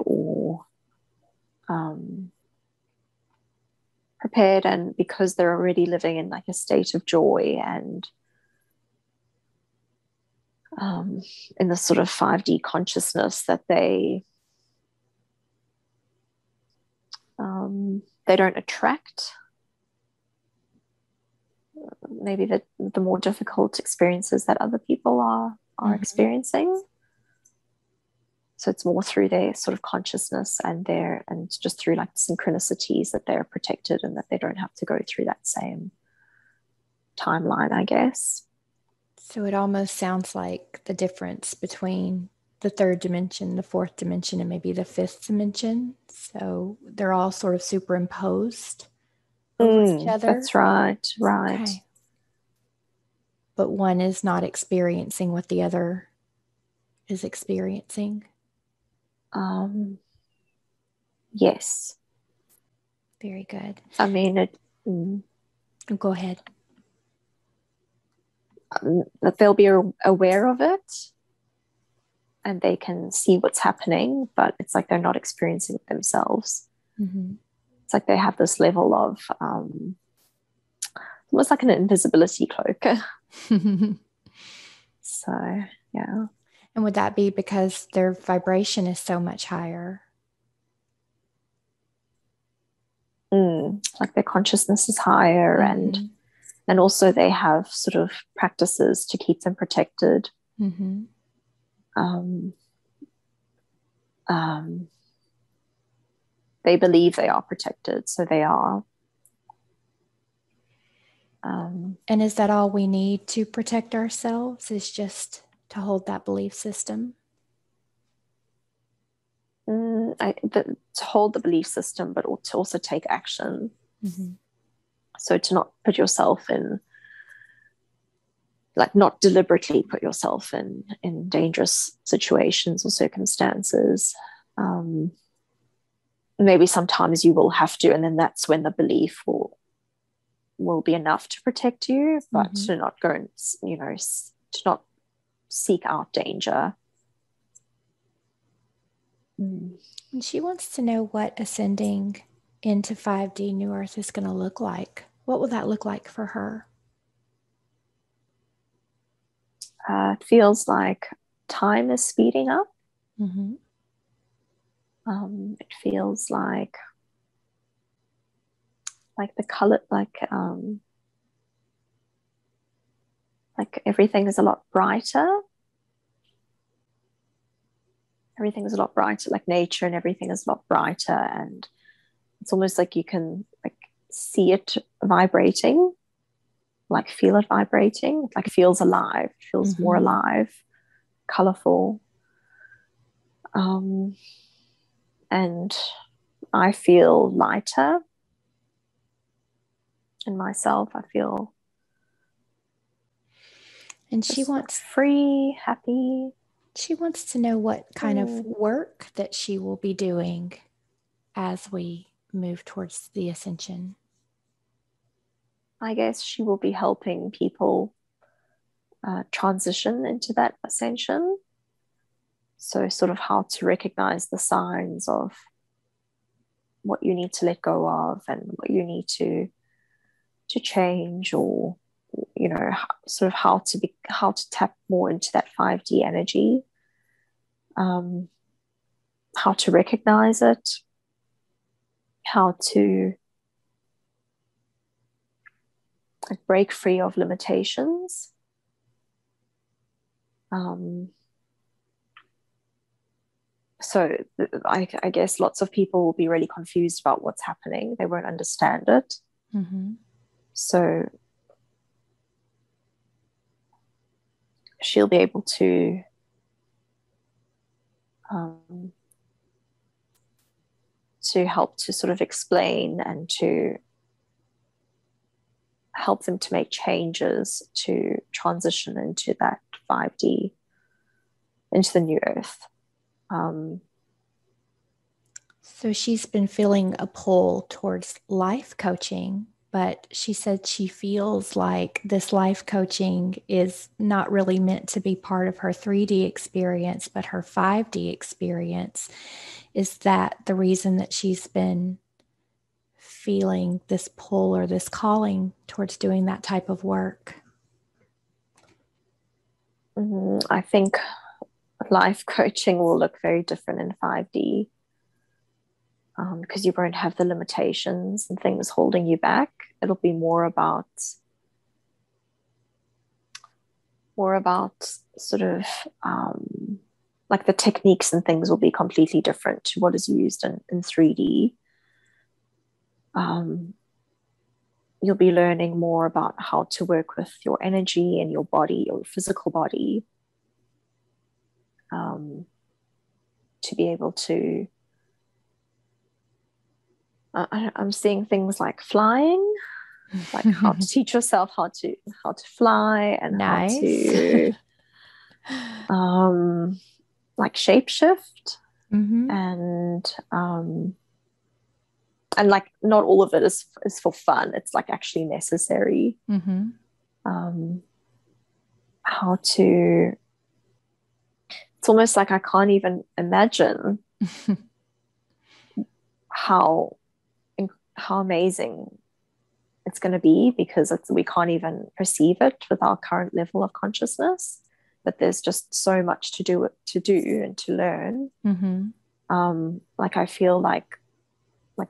[SPEAKER 2] and because they're already living in like a state of joy and in the sort of 5D consciousness that they don't attract maybe the more difficult experiences that other people are experiencing. So it's more through their sort of consciousness and just through like synchronicities that they're protected and that they don't have to go through that same timeline, I guess.
[SPEAKER 1] So it almost sounds like the difference between the third dimension, the fourth dimension, and maybe the fifth dimension. So they're all sort of superimposed over each other.
[SPEAKER 2] That's right.
[SPEAKER 1] Okay. But one is not experiencing what the other is experiencing.
[SPEAKER 2] Yes.
[SPEAKER 1] Very good.
[SPEAKER 2] I mean,
[SPEAKER 1] Go ahead.
[SPEAKER 2] That they'll be aware of it and they can see what's happening, but it's like they're not experiencing it themselves.
[SPEAKER 1] Mm-hmm.
[SPEAKER 2] It's like they have this level of almost like an invisibility cloak. So, yeah.
[SPEAKER 1] And would that be because their vibration is so much higher?
[SPEAKER 2] Like their consciousness is higher,
[SPEAKER 1] mm-hmm.
[SPEAKER 2] and also they have sort of practices to keep them protected.
[SPEAKER 1] Mm-hmm.
[SPEAKER 2] They believe they are protected, so they are.
[SPEAKER 1] And is that all we need to protect ourselves, is just to hold that belief system?
[SPEAKER 2] To hold the belief system, but to also take action.
[SPEAKER 1] Mm-hmm.
[SPEAKER 2] So to not put yourself in, like not deliberately put yourself in dangerous situations or circumstances. Maybe sometimes you will have to, and then that's when the belief will be enough to protect you, but
[SPEAKER 1] mm-hmm.
[SPEAKER 2] to not go and, to not seek out danger.
[SPEAKER 1] And she wants to know what ascending into 5D New Earth is going to look like. What will that look like for her?
[SPEAKER 2] It feels like time is speeding up.
[SPEAKER 1] Mm-hmm.
[SPEAKER 2] It feels like the color, like everything is a lot brighter. Everything is a lot brighter, like nature and everything is a lot brighter, and it's almost like you can like see it vibrating, like feel it vibrating, like feels alive, feels more alive, colorful. And I feel lighter in myself. I feel,
[SPEAKER 1] and she wants
[SPEAKER 2] free, happy.
[SPEAKER 1] She wants to know what kind of work that she will be doing as we move towards the ascension.
[SPEAKER 2] I guess she will be helping people transition into that ascension. So sort of how to recognize the signs of what you need to let go of and what you need to change, or sort of how to tap more into that 5D energy, how to recognize it, how to break free of limitations. So I guess lots of people will be really confused about what's happening. They won't understand it. So she'll be able to help to sort of explain and to help them to make changes to transition into that 5D, into the new earth.
[SPEAKER 1] So she's been feeling a pull towards life coaching, but she said she feels like this life coaching is not really meant to be part of her 3D experience, but her 5D experience. Is that the reason that she's been feeling this pull or this calling towards doing that type of work?
[SPEAKER 2] I think life coaching will look very different in 5D, because you won't have the limitations and things holding you back. It'll be more about sort of like the techniques and things will be completely different to what is used in 3D. You'll be learning more about how to work with your energy and your body, your physical body. to be able to, I'm seeing things like flying, like how to teach yourself how to fly, and how
[SPEAKER 1] Nice.
[SPEAKER 2] to like shapeshift,
[SPEAKER 1] Mm-hmm.
[SPEAKER 2] and like not all of it is for fun. It's like actually necessary.
[SPEAKER 1] Mm-hmm.
[SPEAKER 2] um how to It's almost like I can't even imagine how how amazing it's going to be, because we can't even perceive it with our current level of consciousness. But there's just so much to do and to learn.
[SPEAKER 1] Mm-hmm.
[SPEAKER 2] Like I feel like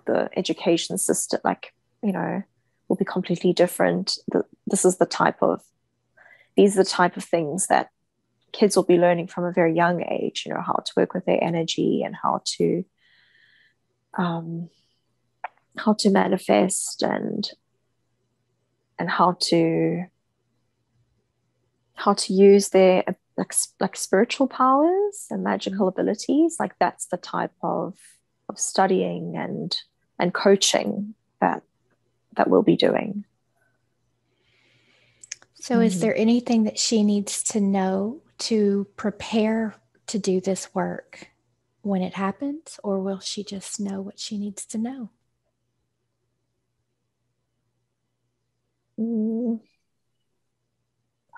[SPEAKER 2] the education system, like, will be completely different. This is the type of These are the type of things that kids will be learning from a very young age. How to work with their energy, and um, how to manifest, and how to use their like spiritual powers and magical abilities. Like that's the type of studying and coaching that we'll be doing.
[SPEAKER 1] So, is there anything that she needs to know to prepare to do this work when it happens, or will she just know what she needs to know?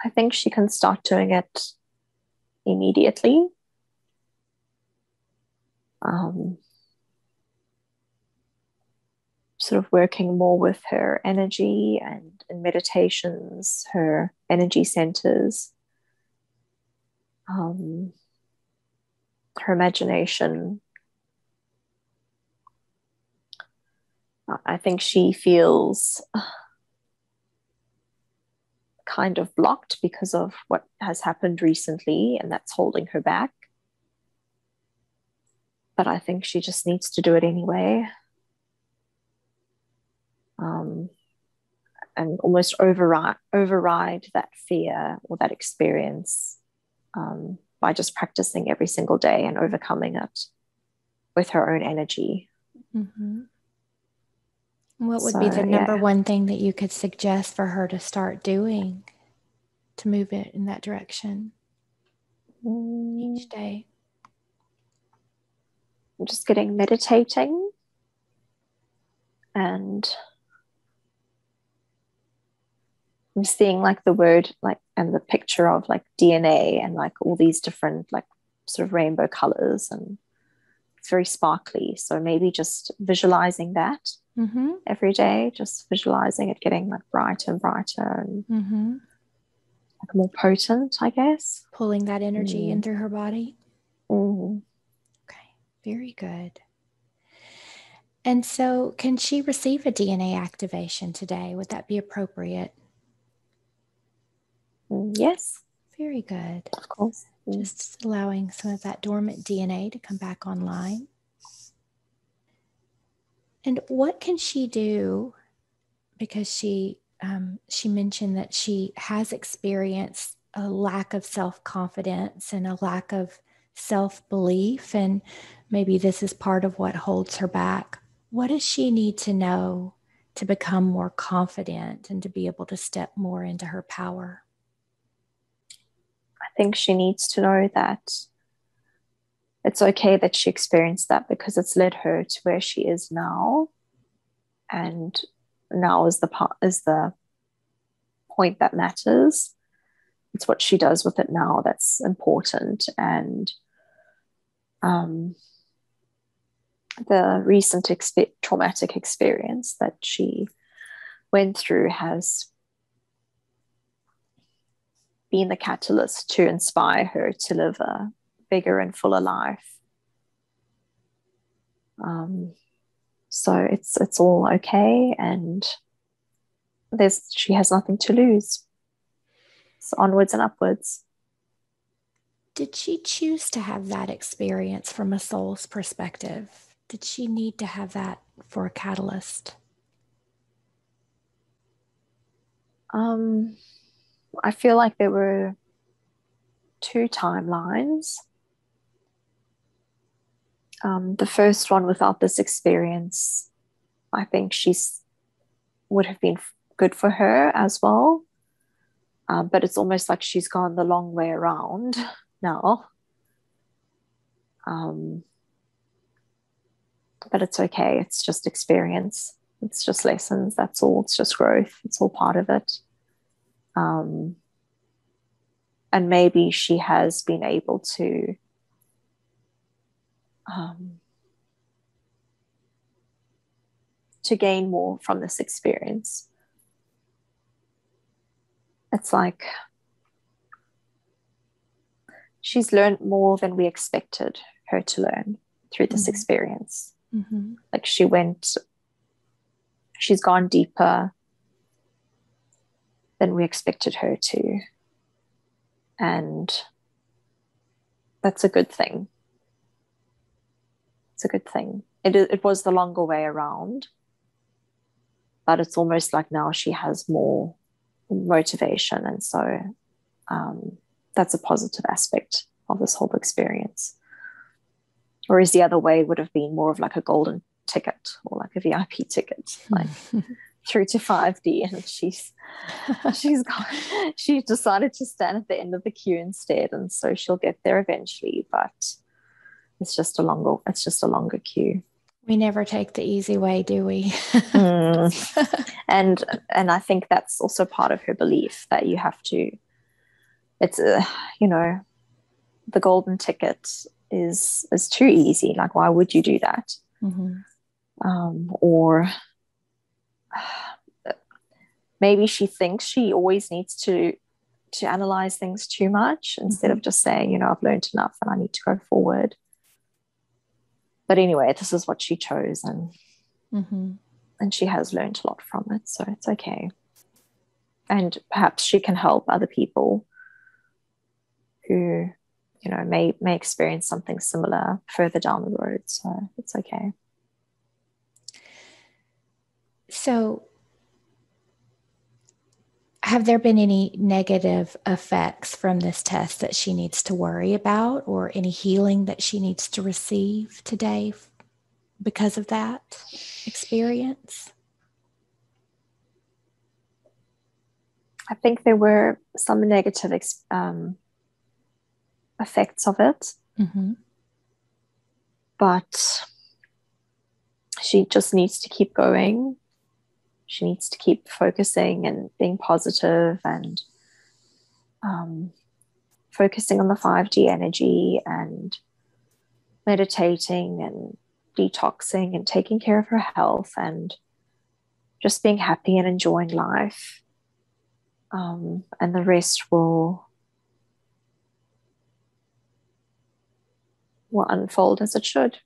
[SPEAKER 2] I think she can start doing it immediately. Um, Sort of working more with her energy, and in meditations, her energy centers, her imagination. I think she feels kind of blocked because of what has happened recently, and that's holding her back. But I think she just needs to do it anyway. And almost override that fear or that experience, by just practicing every single day and overcoming it with her own energy.
[SPEAKER 1] Mm-hmm. What would be
[SPEAKER 2] So
[SPEAKER 1] the number
[SPEAKER 2] yeah.
[SPEAKER 1] one thing that you could suggest for her to start doing to move it in that direction each day?
[SPEAKER 2] I'm just getting meditating, and I'm seeing like the word, like, and the picture of like DNA, and like all these different like sort of rainbow colors, and it's very sparkly. So maybe just visualizing that
[SPEAKER 1] Mm-hmm.
[SPEAKER 2] every day, just visualizing it getting like brighter and brighter, and
[SPEAKER 1] Mm-hmm.
[SPEAKER 2] like more potent, I guess.
[SPEAKER 1] Pulling that energy in through her body.
[SPEAKER 2] Mm.
[SPEAKER 1] Okay, very good. And so, can she receive a DNA activation today? Would that be appropriate?
[SPEAKER 2] Yes,
[SPEAKER 1] Very good.
[SPEAKER 2] of course.
[SPEAKER 1] Just allowing some of that dormant DNA to come back online. And what can she do? Because she mentioned that she has experienced a lack of self-confidence and a lack of self-belief, and maybe this is part of what holds her back. What does she need to know to become more confident and to be able to step more into her power?
[SPEAKER 2] I think she needs to know that it's okay that she experienced that, because it's led her to where she is now. And now is the point that matters. It's what she does with it now that's important. And the recent traumatic experience that she went through has been the catalyst to inspire her to live a bigger and fuller life. So it's all okay, and she has nothing to lose. So onwards and upwards.
[SPEAKER 1] Did she choose to have that experience from a soul's perspective? Did she need to have that for a catalyst?
[SPEAKER 2] I feel like there were two timelines. The first one without this experience, I think she's would have been good for her as well. But it's almost like she's gone the long way around now. But it's okay. It's just experience. It's just lessons. That's all. It's just growth. It's all part of it. And maybe she has been able to gain more from this experience. It's like she's learned more than we expected her to learn through this experience. Like she's gone deeper than we expected her to. And that's a good thing. It's a good thing. It was the longer way around, but it's almost like now she has more motivation. And so that's a positive aspect of this whole experience. Whereas the other way would have been more of like a golden ticket or like a VIP ticket, like through to 5D. And she decided to stand at the end of the queue instead. And so she'll get there eventually, but it's just a longer queue.
[SPEAKER 1] We never take the easy way, do we?
[SPEAKER 2] And I think that's also part of her belief that you have to, it's the golden ticket is too easy. Like, why would you do that? Or maybe she thinks she always needs to analyze things too much instead of just saying, I've learned enough and I need to go forward. But anyway, this is what she chose, and she has learned a lot from it, so it's okay. And perhaps she can help other people who may experience something similar further down the road, so it's okay.
[SPEAKER 1] So have there been any negative effects from this test that she needs to worry about, or any healing that she needs to receive today because of that experience?
[SPEAKER 2] I think there were some negative effects of it, but she just needs to keep going. She needs to keep focusing and being positive and focusing on the 5D energy and meditating and detoxing and taking care of her health and just being happy and enjoying life. And the rest will unfold as it should.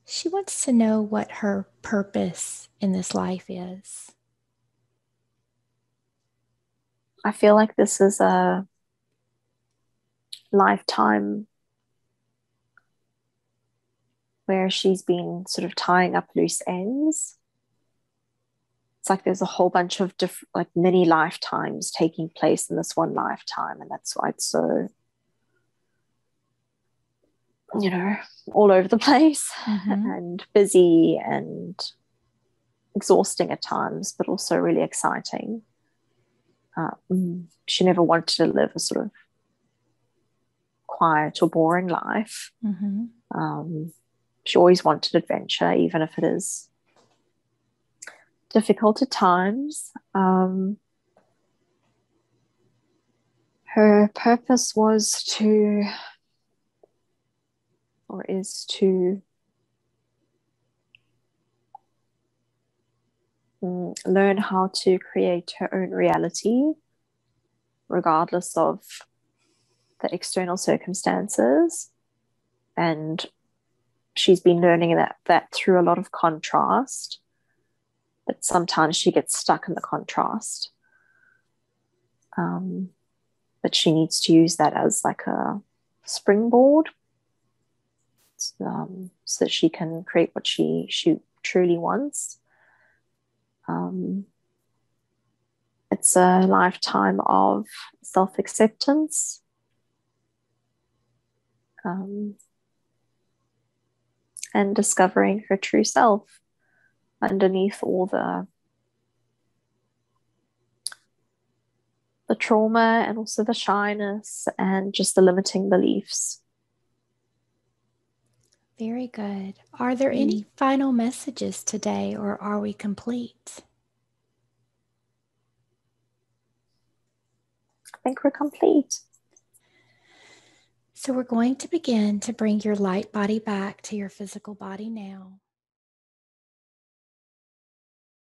[SPEAKER 1] She wants to know what her purpose in this life is.
[SPEAKER 2] I feel like this is a lifetime where she's been sort of tying up loose ends. It's like there's a whole bunch of different, like, many lifetimes taking place in this one lifetime, and that's why it's so, all over the place and busy and exhausting at times, but also really exciting. She never wanted to live a sort of quiet or boring life. She always wanted adventure, even if it is difficult at times. Her purpose was is to learn how to create her own reality, regardless of the external circumstances. And she's been learning that through a lot of contrast, but sometimes she gets stuck in the contrast. But she needs to use that as like a springboard, so that she can create what she truly wants. It's a lifetime of self-acceptance, and discovering her true self underneath all the trauma and also the shyness and just the limiting beliefs.
[SPEAKER 1] Very good. Are there any final messages today, or are we complete?
[SPEAKER 2] I think we're complete.
[SPEAKER 1] So we're going to begin to bring your light body back to your physical body now.